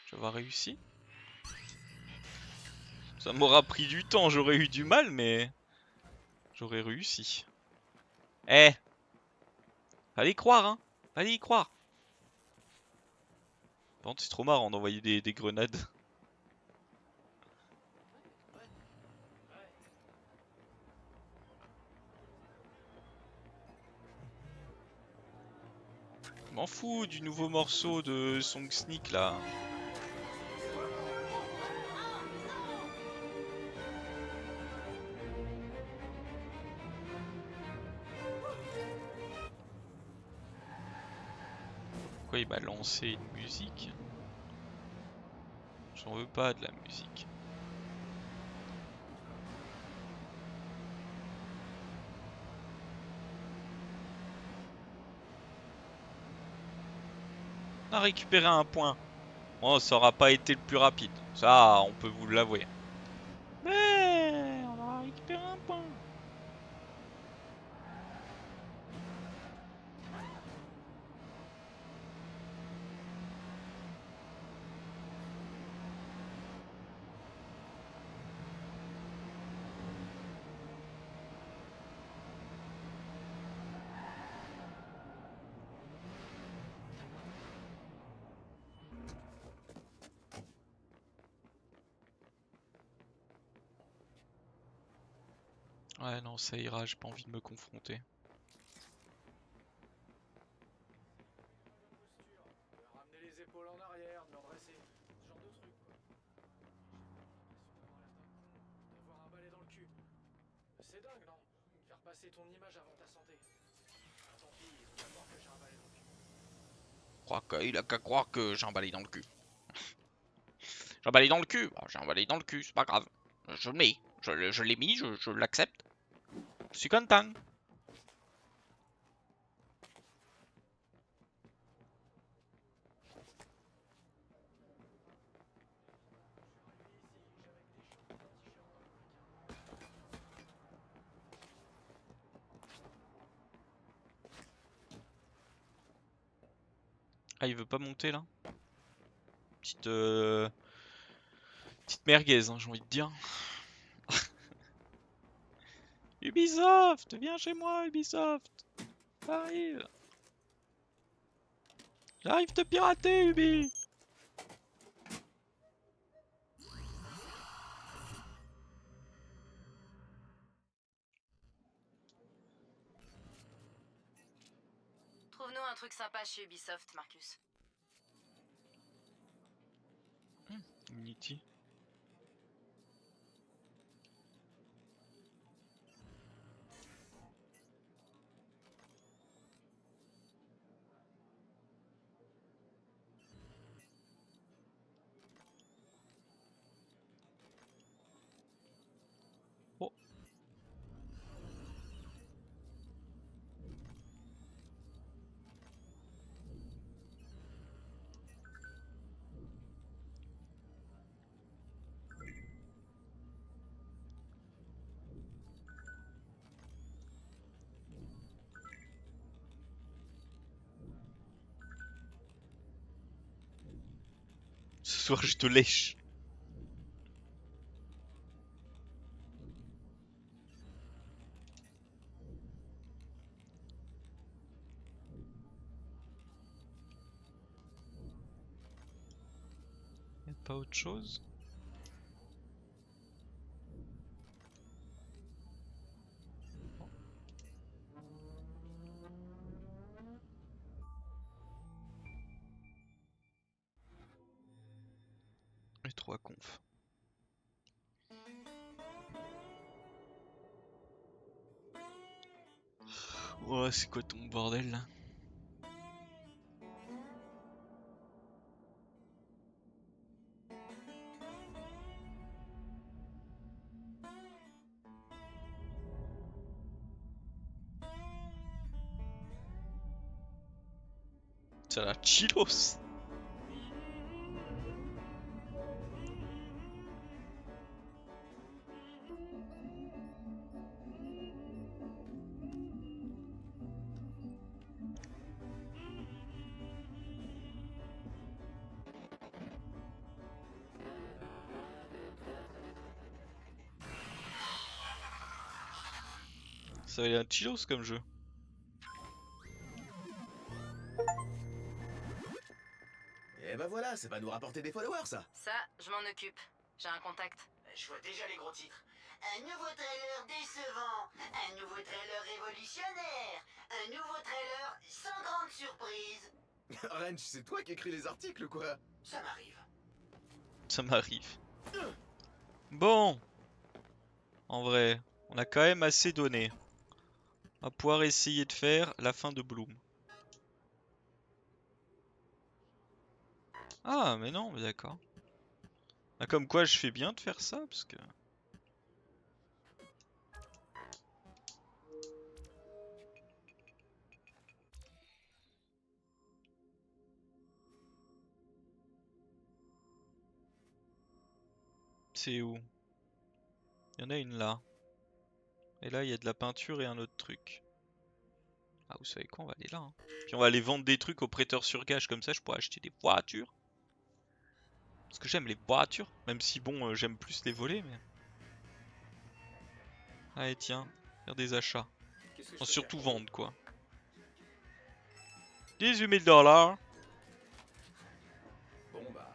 S2: j'aurais réussi. Ça m'aura pris du temps, j'aurais eu du mal, mais j'aurais réussi. Eh, fallait y croire, hein. Fallait y croire. Par contre, c'est trop marrant d'envoyer des grenades. Je m'en fous du nouveau morceau de Song Sneak là. Pourquoi il m'a lancé une musique? J'en veux pas de la musique. On a récupéré un point. Bon, ça aura pas été le plus rapide. Ça, on peut vous l'avouer. Mais on a récupéré un point. Ouais, non, ça ira, j'ai pas envie de me confronter.
S11: Ramener les épaules en arrière, me redresser, ce genre de truc quoi. D'avoir un balai dans le cul. C'est dingue, non? Faire passer ton image avant ta santé. Ah, tant pis, il faut savoir que j'ai un balai dans le cul.
S2: Il a qu'à croire que j'ai un balai dans le cul. J'ai un balai dans le cul, oh, j'ai un balai dans le cul, c'est pas grave. Je le mets, je l'ai mis, je l'accepte. Je suis content. Ah, il veut pas monter là? Petite merguez, hein, j'ai envie de dire. Ubisoft, viens chez moi, Ubisoft. J'arrive. J'arrive te pirater, Ubi.
S6: Trouve-nous un truc sympa chez Ubisoft, Marcus.
S2: Unity. Oh. Ce soir, je te lèche. Y'a pas autre chose? Les 3 confs. Ouais, c'est quoi ton bordel là? Ça a l'air chillos. Ça a l'air chillos comme jeu.
S3: Et bah voilà, ça va nous rapporter des followers, ça.
S6: Ça, je m'en occupe. J'ai un contact.
S8: Je vois déjà les gros titres. Un nouveau trailer décevant, un nouveau trailer révolutionnaire, un nouveau trailer sans grande surprise.
S3: Wrench, c'est toi qui écris les articles, quoi.
S8: Ça m'arrive.
S2: Ça m'arrive. Bon. En vrai, on a quand même assez donné. On va pouvoir essayer de faire la fin de Bloom. Ah, mais non, mais d'accord. Ah, comme quoi je fais bien de faire ça, parce que... C'est où? Il y en a une là. Et là, il y a de la peinture et un autre truc. Ah, vous savez quoi? On va aller là. Hein. Puis on va aller vendre des trucs aux prêteurs sur gage. Comme ça, je pourrais acheter des voitures. Parce que j'aime les voitures. Même si, bon, j'aime plus les voler, mais... Allez, tiens. Faire des achats. Enfin, surtout vendre, quoi. 18 000 $.
S3: Bon bah...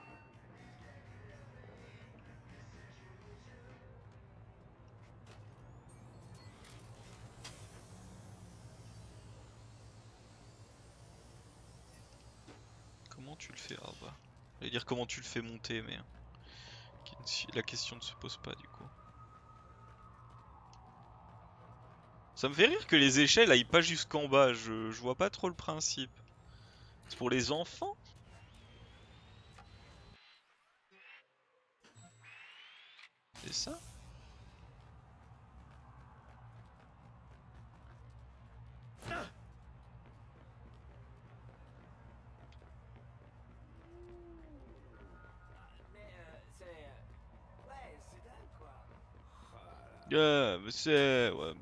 S2: Comment tu le fais? Ah bah. J'allais dire comment tu le fais monter, mais la question ne se pose pas du coup. Ça me fait rire que les échelles aillent pas jusqu'en bas, je vois pas trop le principe. C'est pour les enfants? C'est ça? Mais c'est... Ouais.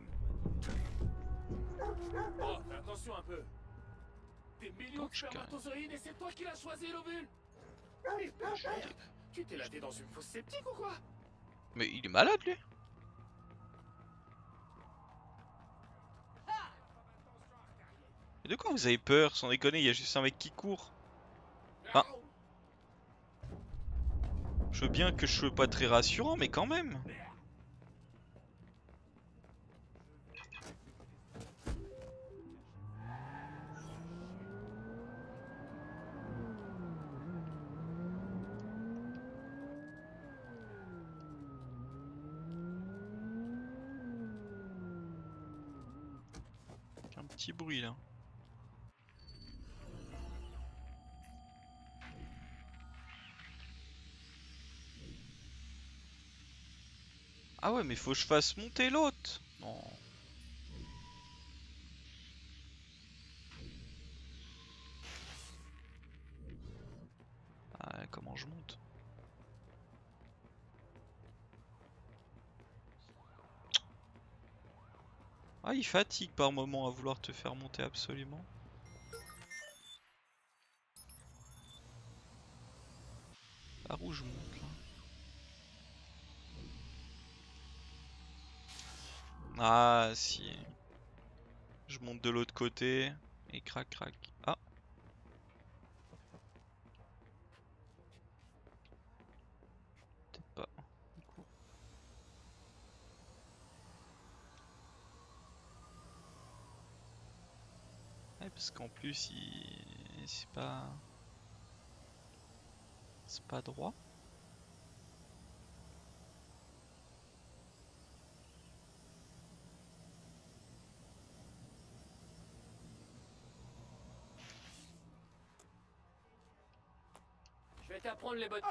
S11: Oh, fais attention un peu. Des millions de spermatozoïdes et c'est toi qui l'as choisi, l'ovule. Tu t'es lavé dans une fosse sceptique ou quoi?
S2: Mais il est malade lui. Mais de quoi vous avez peur? Sans déconner, il y a juste un mec qui court. Enfin... Je veux bien que je sois pas très rassurant, mais quand même. Un petit bruit là. Ah ouais, mais faut que je fasse monter l'autre. Non. Ah, comment je monte? Ah, il fatigue par moment à vouloir te faire monter absolument. Par où je monte là? Ah si. Je monte de l'autre côté et crac crac. Ah. Peut-être pas. Du coup. Ouais, parce qu'en plus c'est pas droit.
S11: Je vais t'apprendre les bonnes...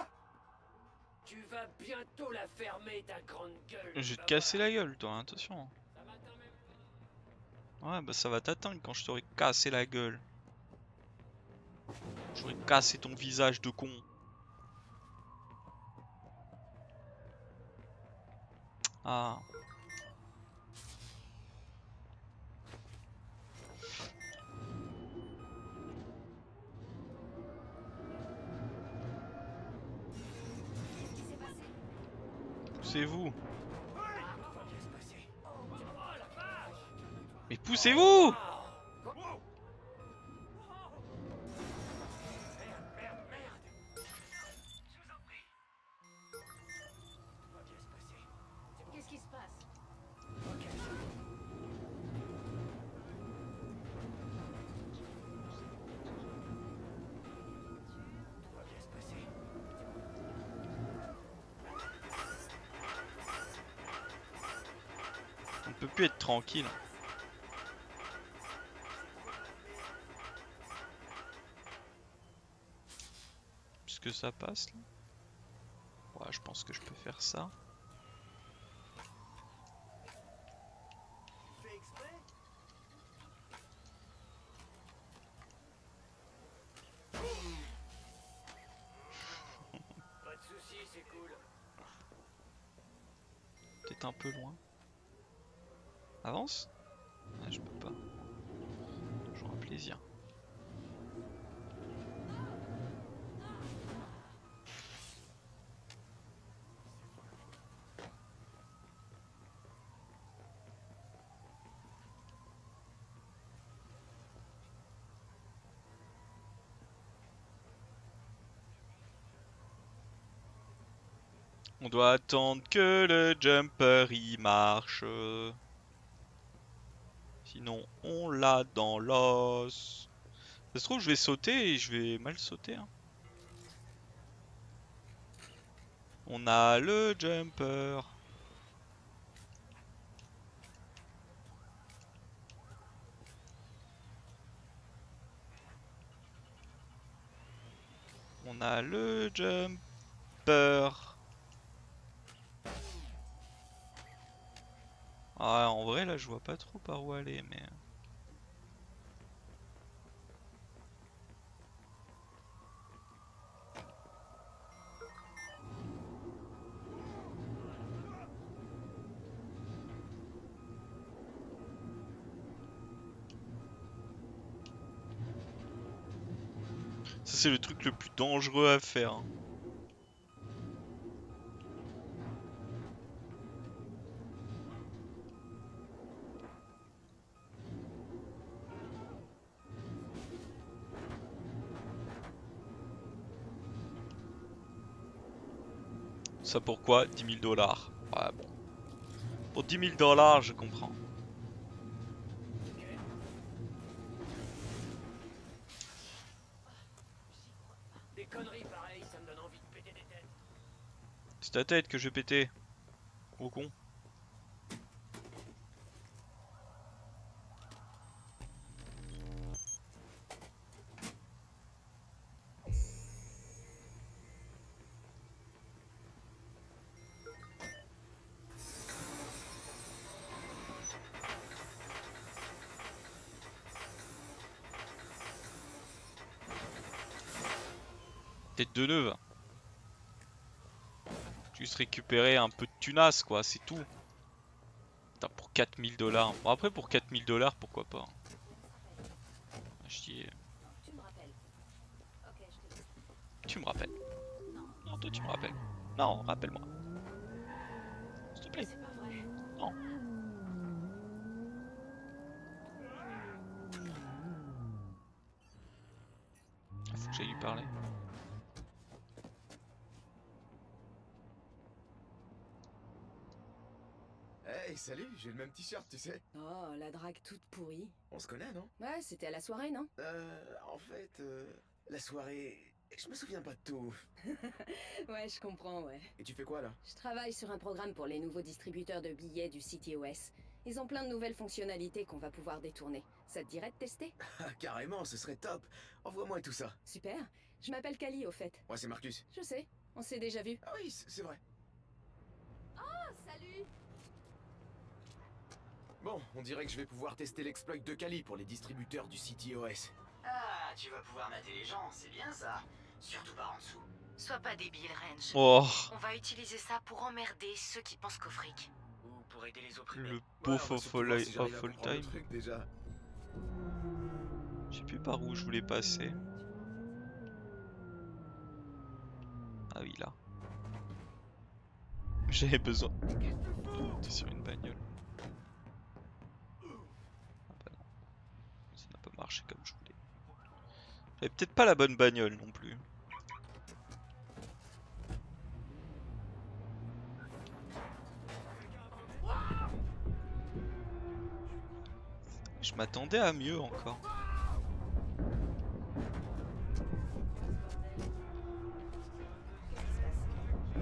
S11: Tu vas bientôt la fermer, ta grande gueule.
S2: Je vais te casser la gueule toi, hein, attention. Ouais, bah ça va t'atteindre quand je t'aurai cassé la gueule. J'aurais cassé ton visage de con. Ah. Poussez-vous. Mais poussez-vous!
S10: Qu'est-ce qui se passe?
S2: On peut plus être tranquille. Puisque ça passe là. Ouais, je pense que je peux faire ça.
S11: Pas de soucis, c'est cool.
S2: Peut-être un peu loin. Avance? Ah, je peux pas. Toujours un plaisir. On doit attendre que le jumper y marche. Sinon on l'a dans l'os. Ça se trouve, je vais sauter et je vais mal sauter. Hein. On a le jumper. On a le jumper. Ah, en vrai, là, je vois pas trop par où aller, mais... Ça, c'est le truc le plus dangereux à faire. Hein. Ça pourquoi 10 000 dollars. Ouais, bon. Pour 10 000 dollars, je comprends.
S11: Des conneries pareilles, ça me donne envie de péter des têtes.
S2: C'est ta tête que je vais péter. Gros con. Tête de neuve. Juste récupérer un peu de tunas quoi, c'est tout. Putain, pour 4000 dollars. Bon après pour 4000 dollars pourquoi pas. Je dis...
S10: Tu me rappelles. Ok, je te laisse.
S2: Tu me rappelles. Non, toi tu me rappelles. Non, rappelle-moi. S'il te plaît.
S10: C'est pas vrai.
S2: Non. Faut que j'aille lui parler.
S3: Hey, salut, j'ai le même t-shirt, tu sais.
S6: Oh, la drague toute pourrie.
S3: On se connaît, non?
S6: Ouais, c'était à la soirée, non?
S3: En fait, la soirée... Je me souviens pas de tout.
S6: Ouais, je comprends, ouais.
S3: Et tu fais quoi, là?
S6: Je travaille sur un programme pour les nouveaux distributeurs de billets du CityOS. Ils ont plein de nouvelles fonctionnalités qu'on va pouvoir détourner. Ça te dirait de tester?
S3: Ah, carrément, ce serait top. Envoie-moi tout ça.
S6: Super. Je m'appelle Kali, au fait.
S3: Moi, c'est Marcus.
S6: Je sais, on s'est déjà vu.
S3: Ah oui, c'est vrai.
S6: Oh, salut!
S3: Bon, on dirait que je vais pouvoir tester l'exploit de Kali pour les distributeurs du CityOS.
S8: Ah, tu vas pouvoir mater les gens, c'est bien ça. Surtout par en dessous.
S6: Sois pas débile, Range.
S2: Oh,
S6: On va utiliser ça pour emmerder ceux qui pensent qu'au fric.
S8: Ou pour aider les opprimés.
S2: le
S3: Ouais,
S2: beauf
S3: on va
S2: of
S3: surtout voir si j'arrive à
S2: all
S3: comprendre le
S2: time.
S3: truc, déjà.
S2: Je sais plus par où je voulais passer. Ah oui, là. J'avais besoin de monter sur une bagnole. Ah bah non. Ça n'a pas marché comme je voulais. J'avais peut-être pas la bonne bagnole non plus. Je m'attendais à mieux encore.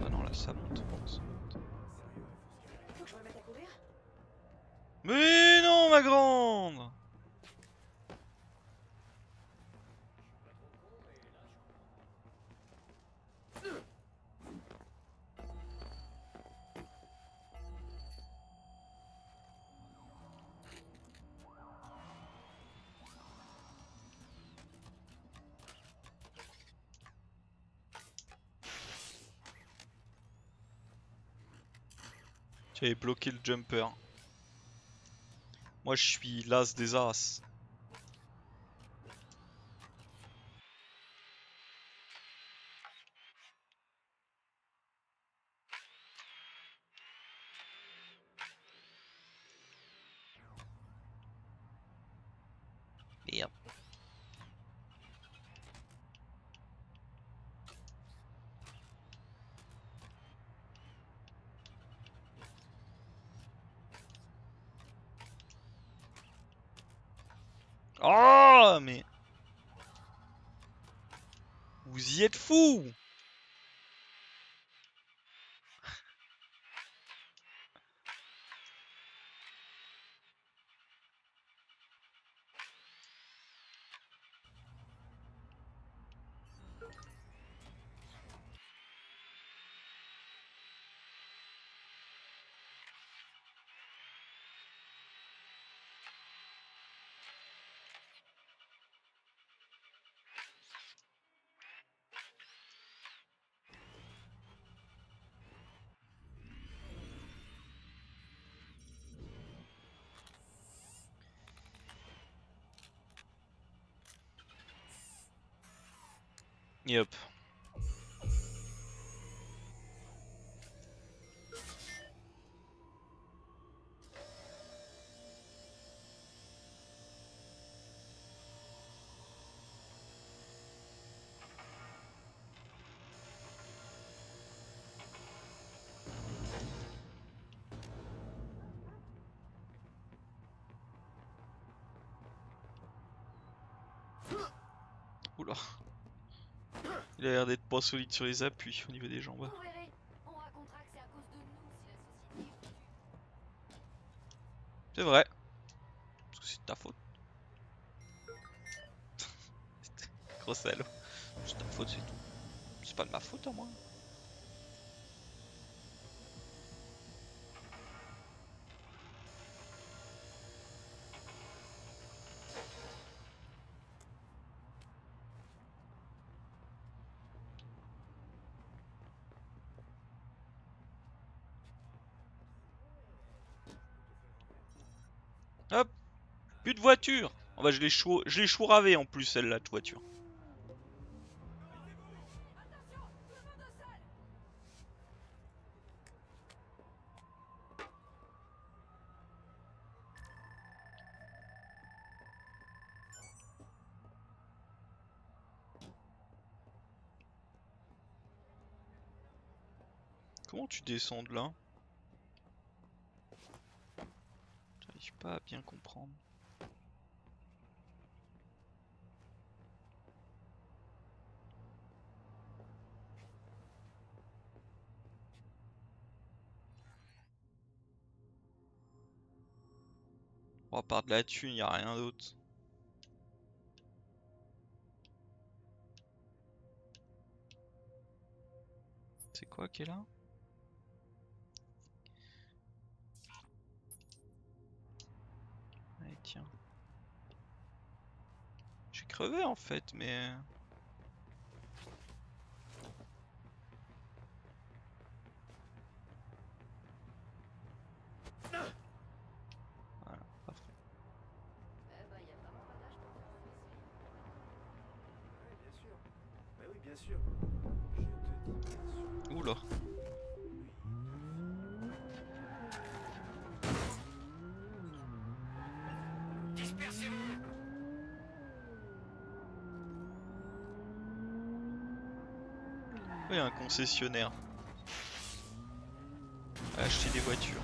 S2: Ah non, là ça monte. Ça monte.
S6: Faut que je me mette à courir?
S2: Mais non, ma grande! J'avais bloqué le jumper. Moi je suis l'as des as. Merde. Oh mais... Vous y êtes fous! Yep. Oula. Il a l'air d'être pas solide sur les appuis au niveau des jambes.
S10: Vous verrez, on racontera que c'est à cause de nous si la société est foutue.
S2: C'est vrai. Parce que c'est de ta faute. Gros salaud. C'est ta faute, c'est tout. C'est pas de ma faute à moi. Hop. Plus de voiture. Oh bah je l'ai chouravé en plus celle-là de voiture. Comment tu descends de là? J'arrive pas à bien comprendre. Bon, à part de la thune, y a rien d'autre. C'est quoi qui est là? Allez, tiens. J'ai crevé en fait, mais... Voilà, parfait.
S10: Eh bah, y a pas mon rodage pour faire
S11: Ouais, bien sûr. Bah oui, bien sûr. Je te dis bien sûr.
S2: Oula.
S8: Dispersez-vous!
S2: Il y a un concessionnaire. À acheter des voitures.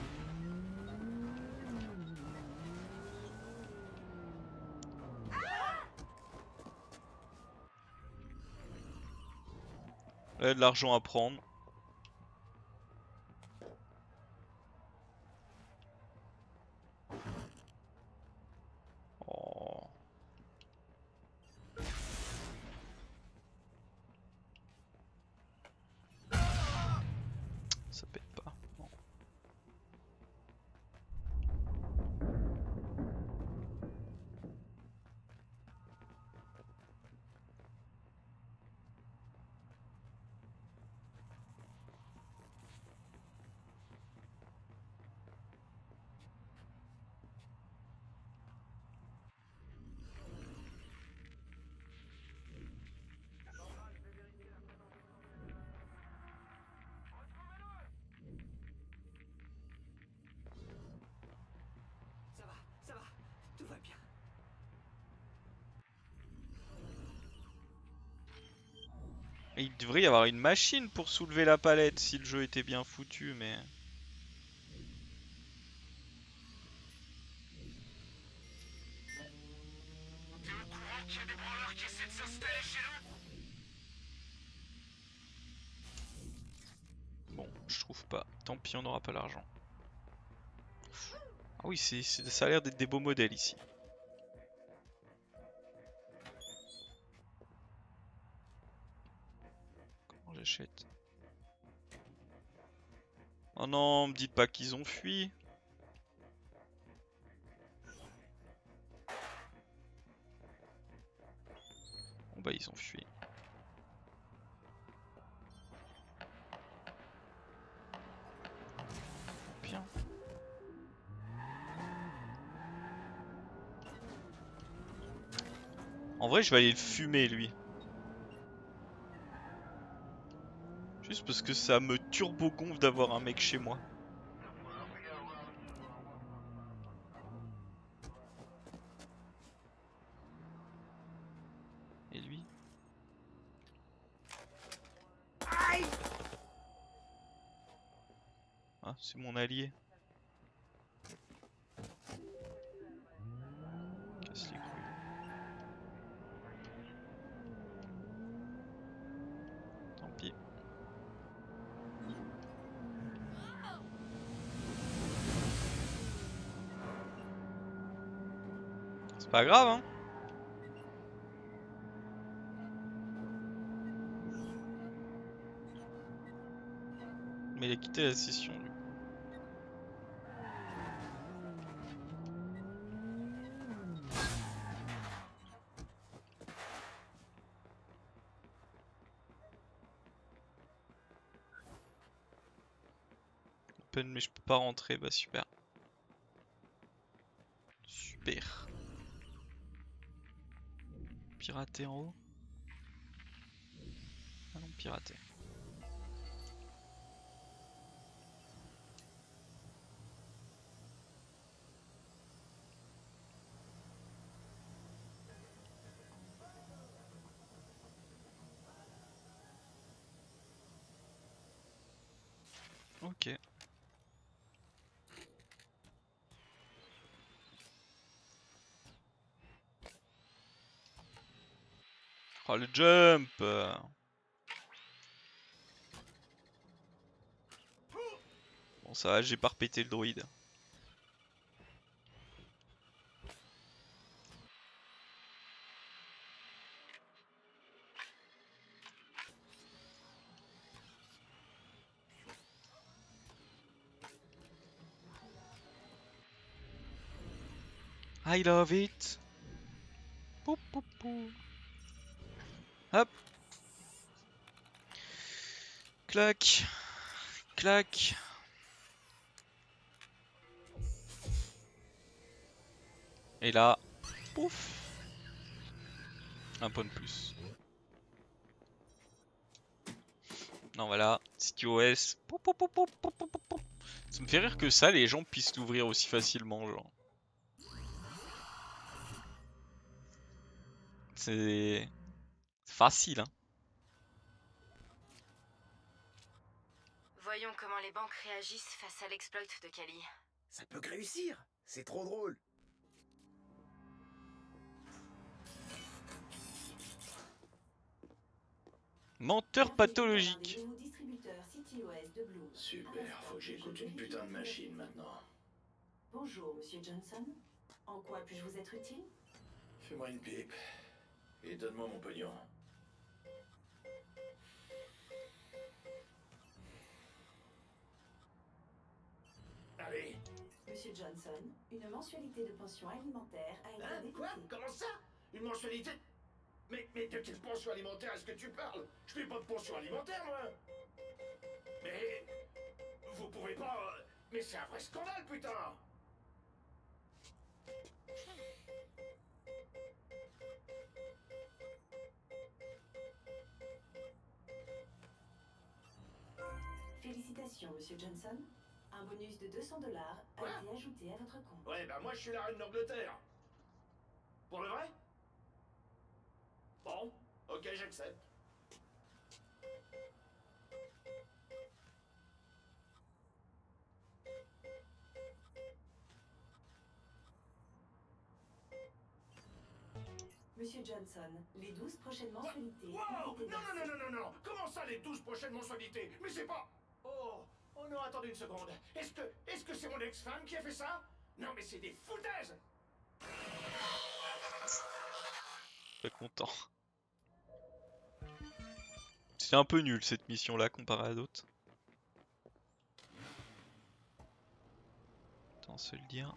S2: Là, il y a de l'argent à prendre. Oh. Ça pète pas. Non.
S8: Ça va, tout va bien.
S2: Et il devrait y avoir une machine pour soulever la palette si le jeu était bien foutu, mais...
S8: T'es au courant qu'il y a des branleurs qui essaient de s'installer chez nous?
S2: trouve pas. Tant pis, on n'aura pas l'argent. Ah oui, ça a l'air d'être des beaux modèles ici. Comment j'achète? Oh non, me dites pas qu'ils ont fui. Bon bah ils ont fui. Bien. En vrai, je vais aller le fumer lui. Juste parce que ça me turbo-gonfle d'avoir un mec chez moi. Et lui? Ah, c'est mon allié. Casse les couilles. Tant pis. C'est pas grave, hein. Mais il a quitté la session, lui. Open, mais je peux pas rentrer, bah super. Super. Pirater en haut? Ah non, pirater. Ok. Oh le jump! Bon ça va, j'ai pas repété le droïde. I love it! Pou, pou, pou. Hop! Clac! Clac! Et là, pouf! Un point de plus. Non voilà, CityOS. Pou, pou, pou, pou, pou, pou, pou. Ça me fait rire que ça, les gens puissent l'ouvrir aussi facilement, genre. C'est facile, hein.
S6: Voyons comment les banques réagissent face à l'exploit de Kali.
S3: Ça peut réussir. C'est trop drôle.
S2: Menteur pathologique.
S3: Super, faut que j'écoute une putain de machine maintenant.
S12: Bonjour, Monsieur Johnson. En quoi puis-je vous être utile?
S3: Fais-moi une pipe. Et donne-moi mon pognon. Allez.
S12: Monsieur Johnson, une mensualité de pension alimentaire a été
S3: Hein? Quoi?
S12: débitée.
S3: Comment ça? Une mensualité? Mais de quelle pension alimentaire est-ce que tu parles? Je fais pas de pension alimentaire, moi. Mais... Vous pouvez pas... Mais c'est un vrai scandale, putain.
S12: Félicitations, Monsieur Johnson. Un bonus de $200 a
S3: Quoi?
S12: été ajouté à votre compte.
S3: Ouais, bah moi je suis la reine d'Angleterre. Pour le vrai? Bon, ok, j'accepte.
S12: Monsieur Johnson, les 12 prochaines mensualités
S3: Wow!
S12: ont été
S3: Non,
S12: versées.
S3: non, non, non, non, non! Comment ça, les 12 prochaines mensualités? Mais c'est pas... Oh Oh non, attendez une seconde. Est-ce que c'est mon ex-femme qui a fait ça? Non, mais c'est des foutaises!
S2: Pas content. C'est un peu nul cette mission là comparée à d'autres. Autant se le dire.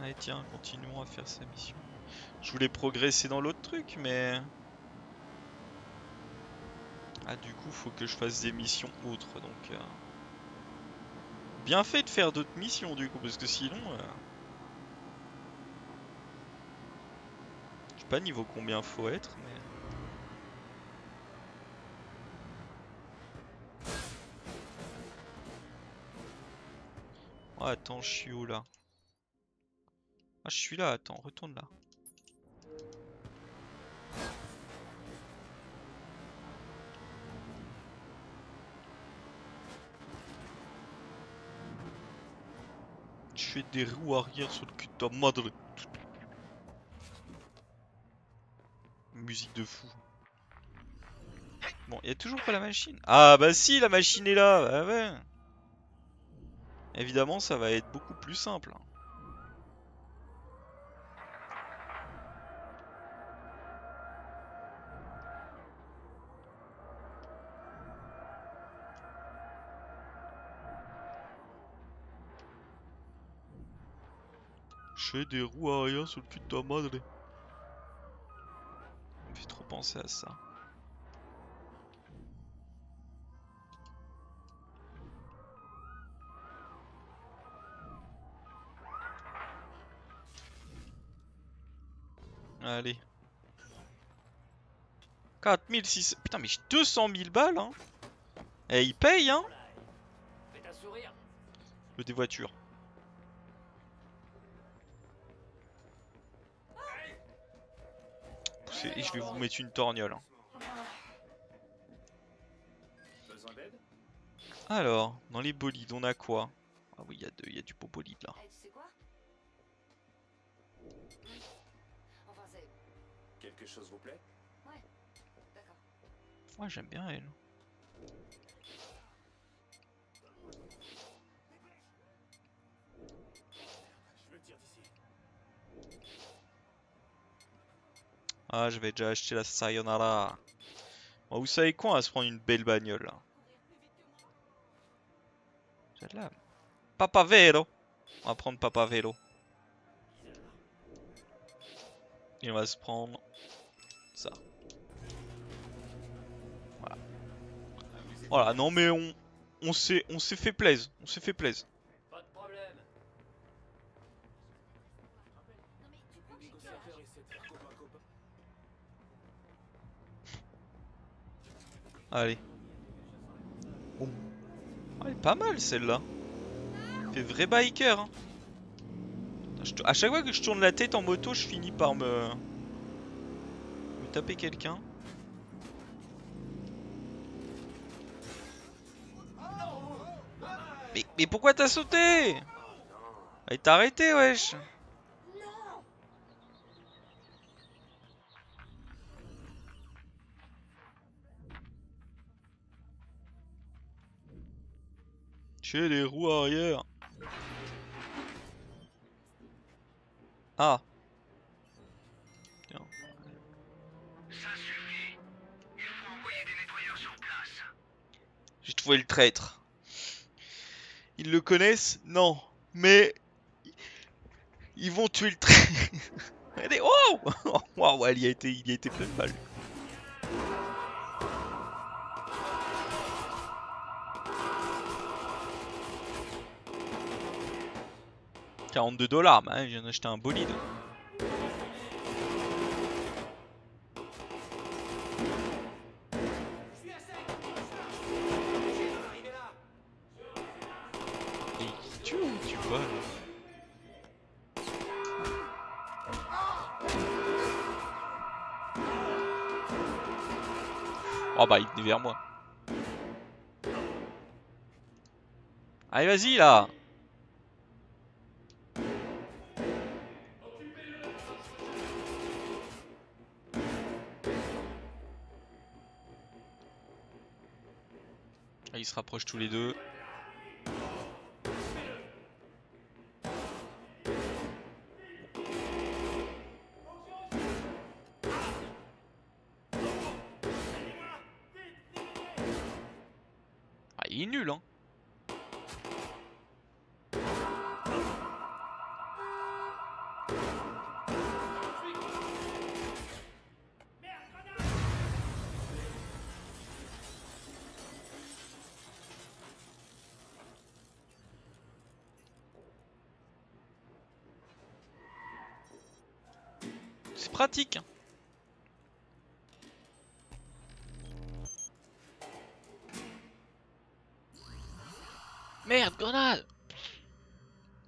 S2: Allez tiens, continuons à faire sa mission. Je voulais progresser dans l'autre truc mais... Ah du coup faut que je fasse des missions autres donc... Bien fait de faire d'autres missions du coup parce que sinon... Je sais pas niveau combien faut être mais... Oh, attends, je suis où là? Ah, je suis là, attends, retourne là. Je fais des roues arrière sur le cul de ta madre. Musique de fou. Bon, il y a toujours pas la machine. Ah bah si, la machine est là, bah ouais. Évidemment, ça va être beaucoup plus simple. Je fais des roues arrière sur le cul de ta madre. Ça me fait trop penser à ça. Allez. 4600... Putain mais j'ai 200 000 balles hein. Et il paye hein.
S8: Fais un sourire.
S2: Le des voitures. Poussez, et je vais vous mettre une torgnole. Hein.
S3: Besoin d'aide?
S2: Alors, dans les bolides, on a quoi? Ah oui, il y a du beau bolide là.
S6: Tu sais quoi? Enfin, c'est...
S3: Quelque chose vous plaît?
S6: Ouais, d'accord.
S2: Moi j'aime bien elle.
S3: Je me tire d'ici.
S2: Ah, je vais déjà acheter la Sayonara. Bon, vous savez quoi, on va se prendre une belle bagnole là. J'ai de la... Papa Vélo. On va prendre Papa Vélo. Et on va se prendre ça. Voilà. Voilà, non mais on s'est fait plaisir. On s'est fait plaisir.
S8: Pas de problème.
S2: Allez. Oh. Elle est pas mal celle-là. Fait vrai biker. Hein. À chaque fois que je tourne la tête en moto, je finis par me taper quelqu'un. Mais pourquoi t'as sauté? Allez, t'as arrêté, wesh. J'ai les roues arrière. Ah. Tiens.
S7: Ça suffit. Il faut envoyer des nettoyeurs sur place.
S2: J'ai trouvé le traître. Ils le connaissent? Non. Mais... Ils vont tuer le traître. Regardez, oh. Waouh, il y a été plein de balles. $42, hein, je viens d'acheter un bolide. Et tu où tu vas là? Oh bah il venait vers moi. Allez vas-y là. Là, ils se rapprochent tous les deux. Ah, il est nul, hein. C'est pratique, hein. Merde, grenade!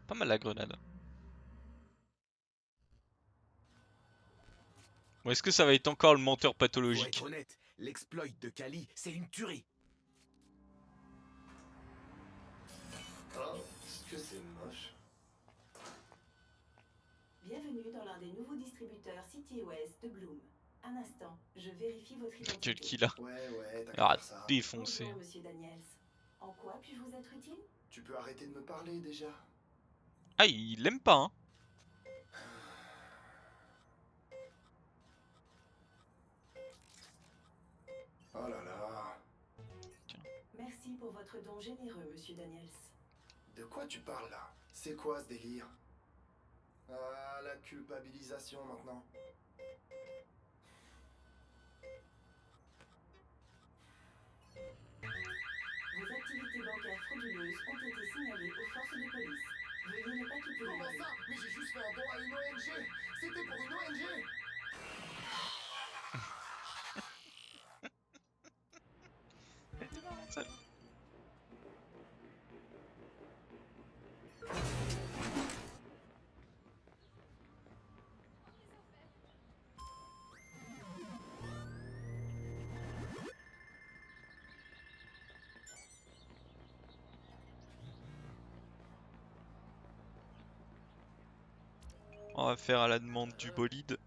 S2: Pas mal la grenade. Bon, est-ce que ça va être encore le menteur
S13: Pour
S2: pathologique?
S13: être honnête, l'exploit de Kali, c'est une tuerie.
S3: Oh, est-ce que c'est moche?
S12: Bienvenue dans l'un des nouveaux distributeurs CityOS de Bloom. Un instant, je vérifie votre identité.
S2: Quel kill a.
S3: Ouais, t'as
S2: Ah,
S3: qu'à faire ça.
S2: défoncé.
S12: Bonjour, monsieur Daniels. En quoi puis-je vous être utile?
S3: Tu peux arrêter de me parler déjà?
S2: Ah, il l'aime pas, hein.
S3: Oh là là.
S12: Merci pour votre don généreux, monsieur Daniels.
S3: De quoi tu parles là? C'est quoi ce délire? Ah, la culpabilisation maintenant.
S12: Vos activités bancaires frauduleuses ont été signalées aux forces de police. Veuillez ne pas quitter le
S3: Comment
S12: lieu.
S3: ça? Mais j'ai juste fait un don à une ONG! C'était pour une ONG!
S2: On va faire à la demande du bolide.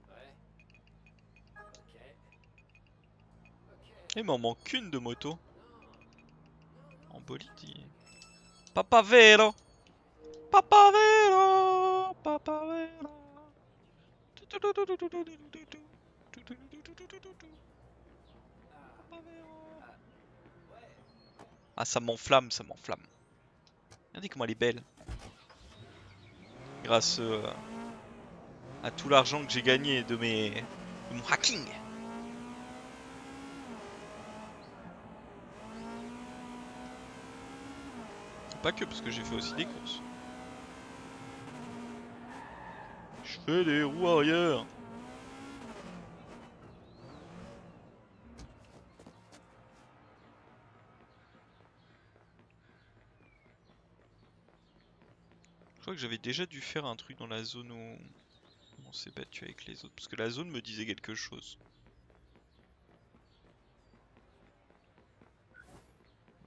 S2: Il m'en manque une de moto. En bolide, il... Papa Vero! Papa Vero! Papa Vero! Ah, ça m'enflamme, ça m'enflamme. Regardez comment elle est belle. Grâce à tout l'argent que j'ai gagné de mon hacking. Pas que, parce que j'ai fait aussi des courses. Je fais des roues arrière. Je crois que j'avais déjà dû faire un truc dans la zone où on s'est battu avec les autres. Parce que la zone me disait quelque chose.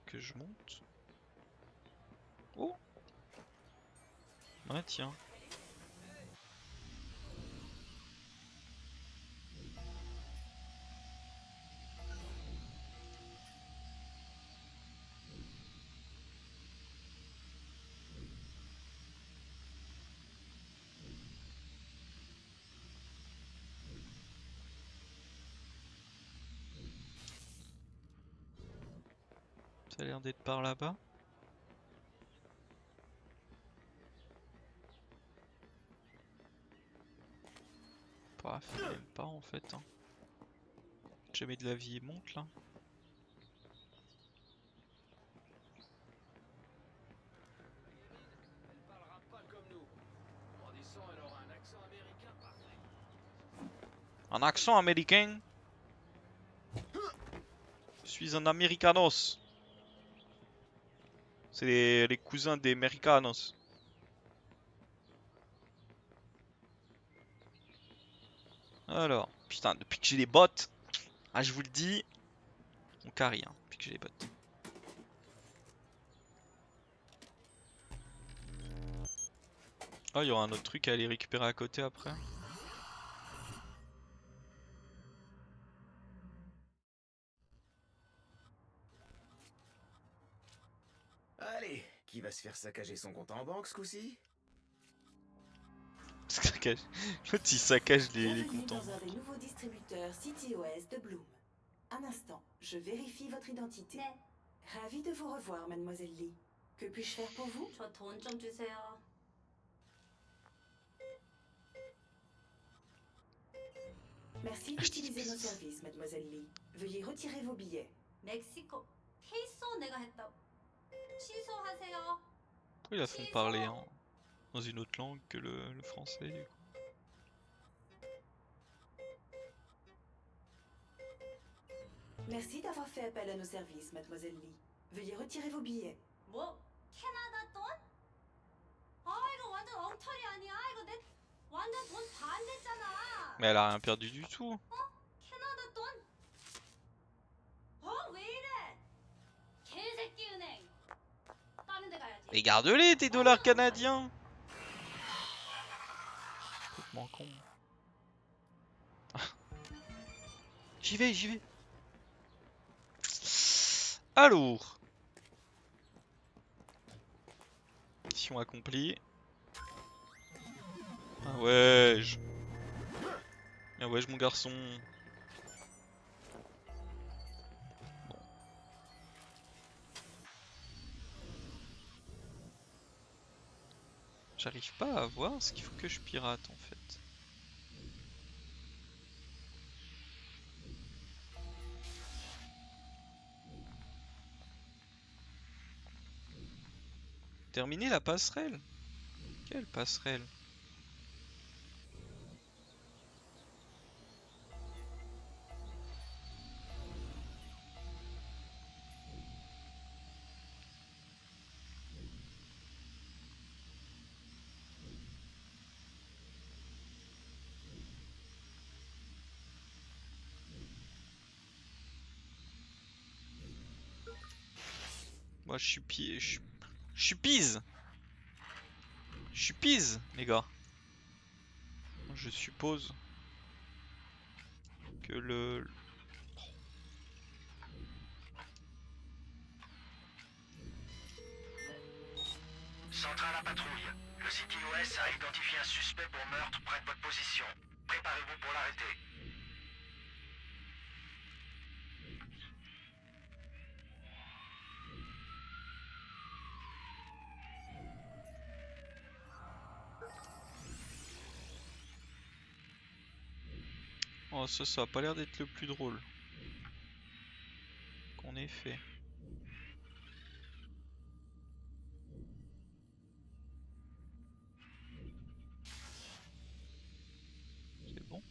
S2: Que je monte. Oh! Ouais, tiens. Ça a l'air d'être par là-bas. Paf, même pas en fait. Hein. Jamais de la vie monte là.
S11: Elle parlera pas comme nous. Grandissant, elle aura un accent américain parfait.
S2: Un accent américain. Je suis un americanos. C'est les cousins des americanos. Alors, putain, depuis que j'ai les bottes, ah je vous le dis, on carry hein, depuis que j'ai les bottes. Oh, il y aura un autre truc à aller récupérer à côté après.
S13: qui va se faire saccager son compte en banque ce coup-ci?
S2: Saccage. L'autre il saccage les
S12: Bienvenue
S2: comptes en
S12: dans un
S2: banque.
S12: des nouveaux distributeurs CityOS de Bloom. Un instant, je vérifie votre identité. Ravi de vous revoir, mademoiselle Lee. Que puis-je faire pour vous?
S10: 저 돈 좀 주세요.
S12: Merci d'utiliser nos services, mademoiselle Lee. Veuillez retirer vos billets.
S10: 멕시코 페이소 내가 했다. 취소하세요.
S2: Pourquoi ils la font parler dans une autre langue que le français du coup?
S12: Merci d'avoir fait appel à nos services, mademoiselle Lee. Veuillez retirer vos billets.
S10: 뭐? 캐나다 돈? 아 이거 완전 엉터리 아니야? 이거 내 완전 돈 반 냈잖아.
S2: Mais elle a rien perdu du tout.
S10: 캐나다 돈? 왜 이래? 개새끼 은행. 다른 데 가야지.
S2: Et garde-les tes dollars canadiens. Complètement con. J'y vais, j'y vais. Alors. Mission accomplie. Ah ouais. Ah ouais, mon garçon. Bon. J'arrive pas à voir ce qu'il faut que je pirate en fait. Terminer la passerelle? Quelle passerelle? Moi je suis je suis pise. Je suis pise, les gars. Je suppose que le...
S7: Centrale à patrouille. Le CityOS a identifié un suspect pour meurtre près de votre position. Préparez-vous pour l'arrêter.
S2: Oh, ça a pas l'air d'être le plus drôle qu'on ait fait. C'est bon.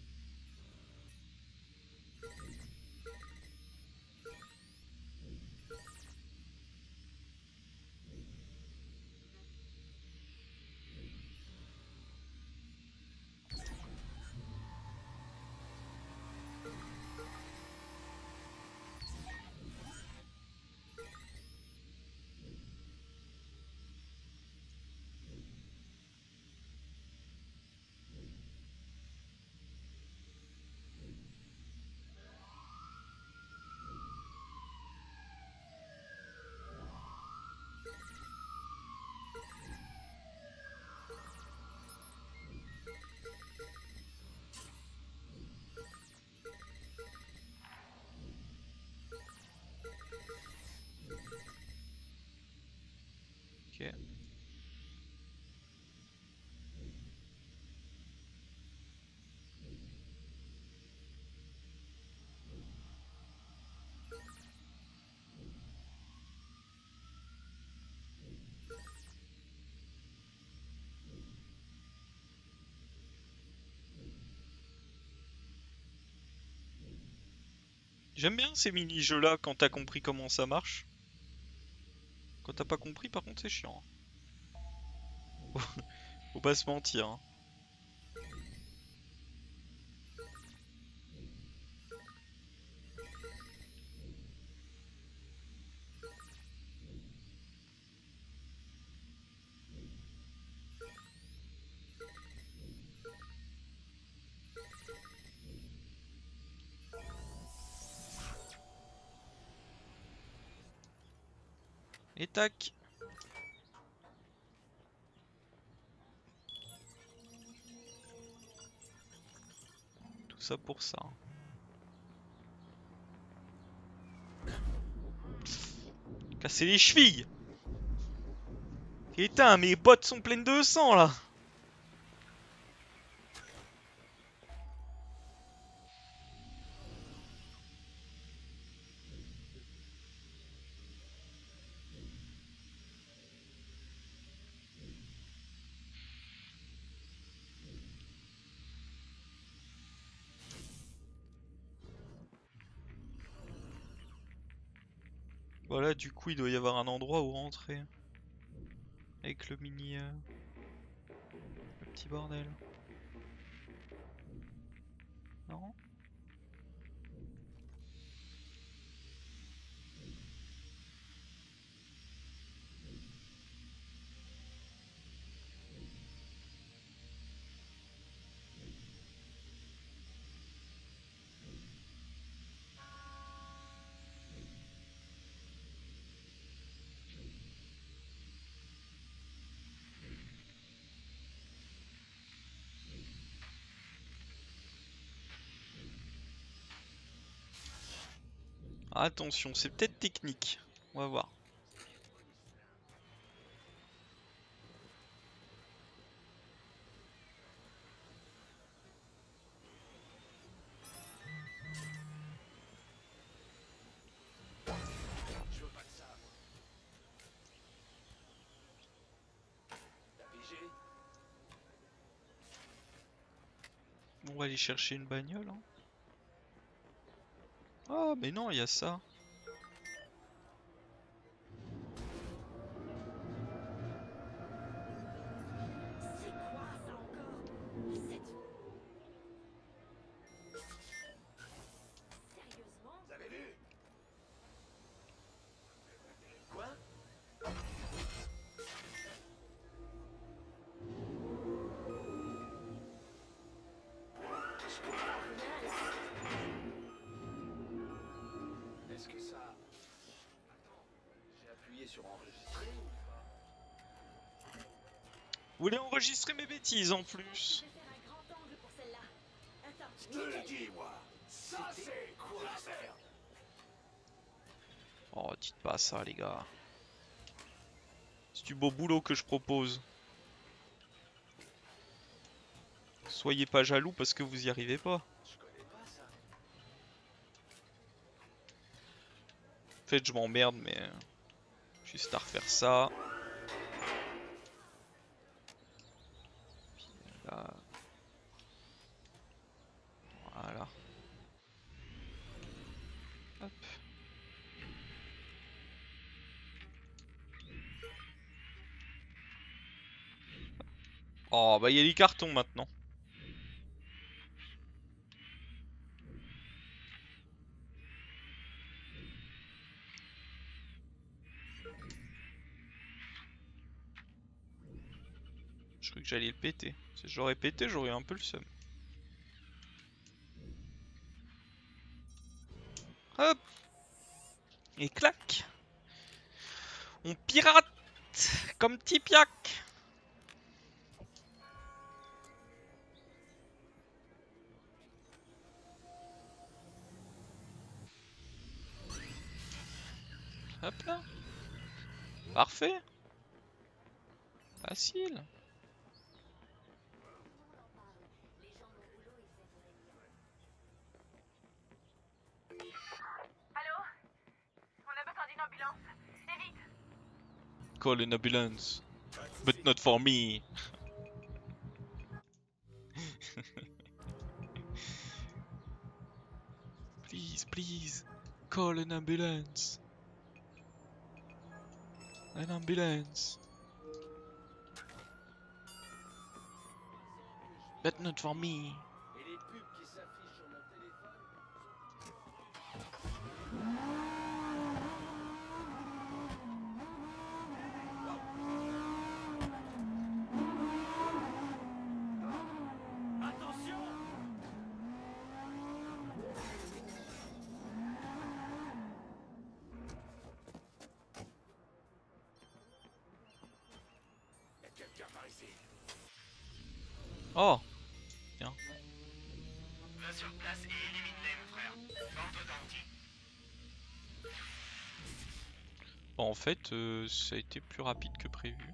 S2: Ok. J'aime bien ces mini-jeux là quand t'as compris comment ça marche. Quand t'as pas compris, par contre, c'est chiant. Faut pas se mentir. Hein. Et tac. ça pour ça. Casser les chevilles. Putain, mes bottes sont pleines de sang là. Voilà, du coup, il doit y avoir un endroit où rentrer. Avec le mini... le petit bordel. Non? Attention, c'est peut-être technique. On va voir.
S3: Je veux pas de ça, moi. T'as pigé?
S2: On va aller chercher une bagnole. Hein. Ah, mais non, il y a ça.
S10: C'est quoi ça encore? Sérieusement?
S3: Vous avez vu? Quoi? Est-ce que ça... Attends, j'ai appuyé sur enregistrer ou pas?
S2: Vous voulez enregistrer mes bêtises en plus?
S10: Je vais faire un grand angle pour celle-là. Attends,
S3: Je te l'ai dit, moi. Ça, c'est quoi la merde?
S2: Oh, dites pas ça, les gars. C'est du beau boulot que je propose. Soyez pas jaloux parce que vous y arrivez pas.
S3: Je connais pas ça.
S2: En fait, je m'emmerde, mais... juste à refaire ça. Puis là... Voilà. Hop. Oh, bah il y a les cartons maintenant. Je croyais que j'allais le péter. Si je l'aurais pété, j'aurais eu un peu le seum. Hop! Et clac! On pirate! Comme Tipiak! Hop là! Parfait! Facile!
S5: Allô? On a besoin d'une ambulance. Et vite!
S2: Call an ambulance. But not for me. Please, please. Call an ambulance. An ambulance. But not for me.
S3: Et les pubs qui s'affichent sur mon téléphone? Attention! Y'a quelqu'un par ici.
S2: Oh. Tiens.
S3: La
S7: sur place et élimine-les, mon frère. Porte d'anti.
S2: Bon, en fait, ça a été plus rapide que prévu.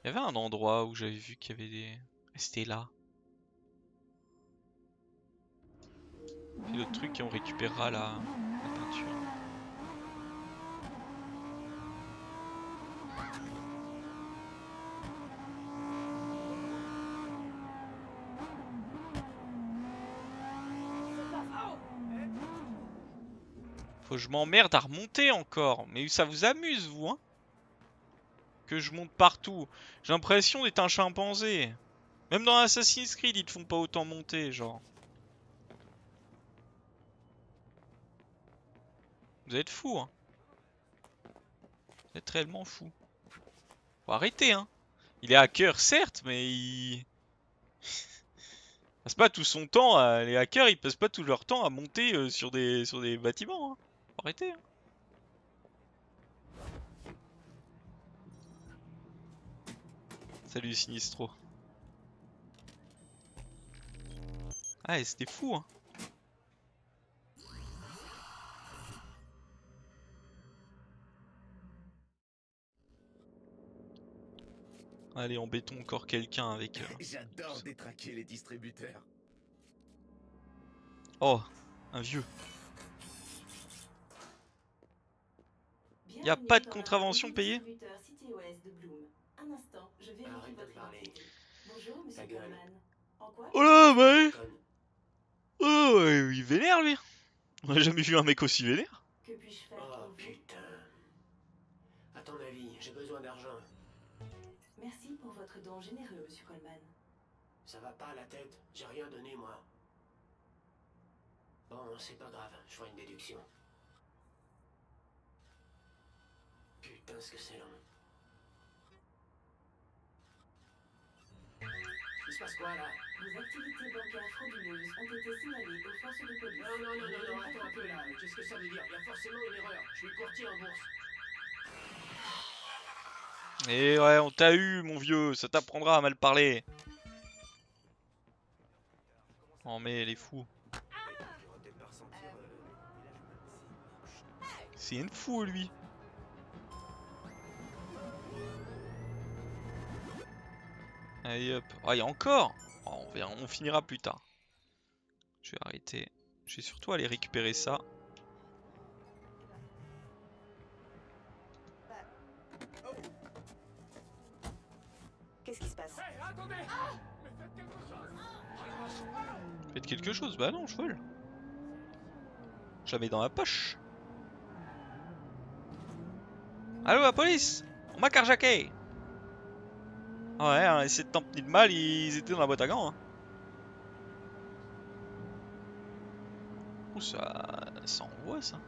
S2: Il y avait un endroit où j'avais vu qu'il y avait des... C'était là. C'est le truc et on récupérera la peinture. Faut que je m'emmerde à remonter encore. Mais ça vous amuse, vous, hein? Que je monte partout. J'ai l'impression d'être un chimpanzé. Même dans Assassin's Creed, ils te font pas autant monter, genre. Vous êtes fous, hein? Vous êtes réellement fous. Faut arrêter, hein? Il est hacker, certes, mais il passe pas tout son temps à... Les hackers, ils passent pas tout leur temps à monter sur des bâtiments, hein. Faut arrêter, hein. Salut Sinistro. Ah, c'était fou, hein. Allez, embêtons encore quelqu'un avec...
S13: J'adore détraquer les distributeurs.
S2: Oh, un vieux. Y a pas de contravention payée?
S12: Un instant, je vérifie votre identité. Bonjour, monsieur Goldman. En quoi?
S2: Oh là, ouais. Oh, il vénère, lui. On a jamais vu un mec aussi vénère.
S12: Que puis-je faire pour vous?
S8: Putain. À ton avis, j'ai besoin d'argent.
S12: Merci pour votre don généreux, monsieur Coleman.
S8: Ça va pas à la tête, j'ai rien donné moi. Bon, c'est pas grave, je ferai une déduction. Putain, ce que c'est long. Il se passe quoi là?
S12: Vos activités bancaires frauduleuses ont été signalées aux forces de police.
S8: Non, attends un peu là, qu'est-ce que ça veut dire? Il y a forcément une erreur, je suis courtier en bourse.
S2: Et ouais, on t'a eu, mon vieux, ça t'apprendra à mal parler. Oh mais elle est fou. C'est une fou, lui. Allez hop. Ah, il y a encore. Oh, on finira plus tard. Je vais arrêter. Je vais surtout aller récupérer ça.
S12: Qu'est-ce qui se passe?
S2: Faites quelque chose. Bah non, je vole. Je la mets dans ma poche. Allô, la police? On m'a carjacké. Ah ouais, on a essayé de t'en tenir de mal, ils étaient dans la boîte à gants. Hein. Oh, ça envoie ça.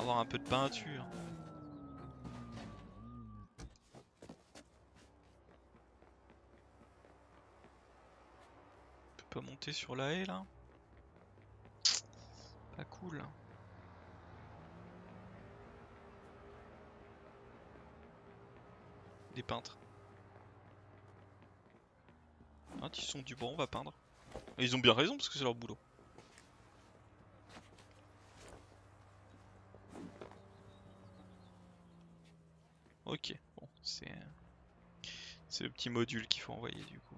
S2: Avoir un peu de peinture. On peut pas monter sur la haie là. Pas cool. Des peintres. Ah, ils sont du bon, on va peindre. Et ils ont bien raison parce que c'est leur boulot. Ok, bon, c'est le petit module qu'il faut envoyer du coup.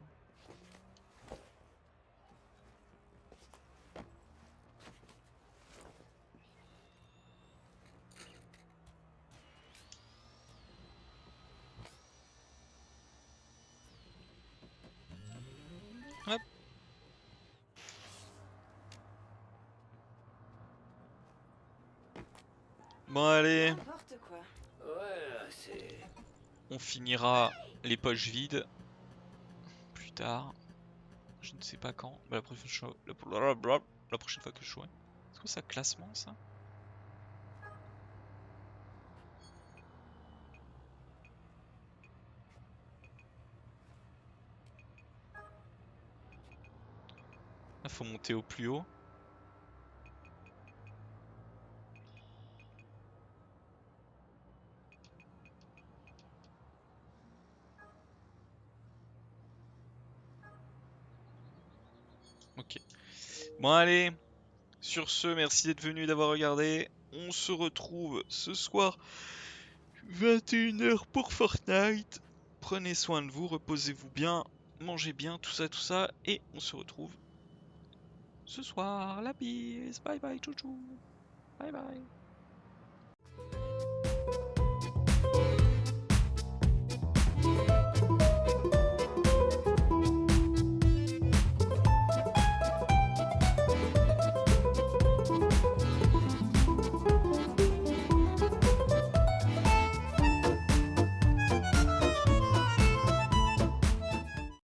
S2: Hop. Bon allez,
S12: N'importe quoi.
S8: Ouais, c'est...
S2: on finira les poches vides plus tard. Je ne sais pas quand. Bah, la prochaine fois, la prochaine fois que je jouerai. Est-ce que ça classement ça? Là, faut monter au plus haut. Ok. Bon allez, sur ce, merci d'être venu, d'avoir regardé. On se retrouve ce soir 21h pour Fortnite. Prenez soin de vous, reposez-vous bien, mangez bien, tout ça, et on se retrouve ce soir. La bise, bye bye, chouchou, bye bye.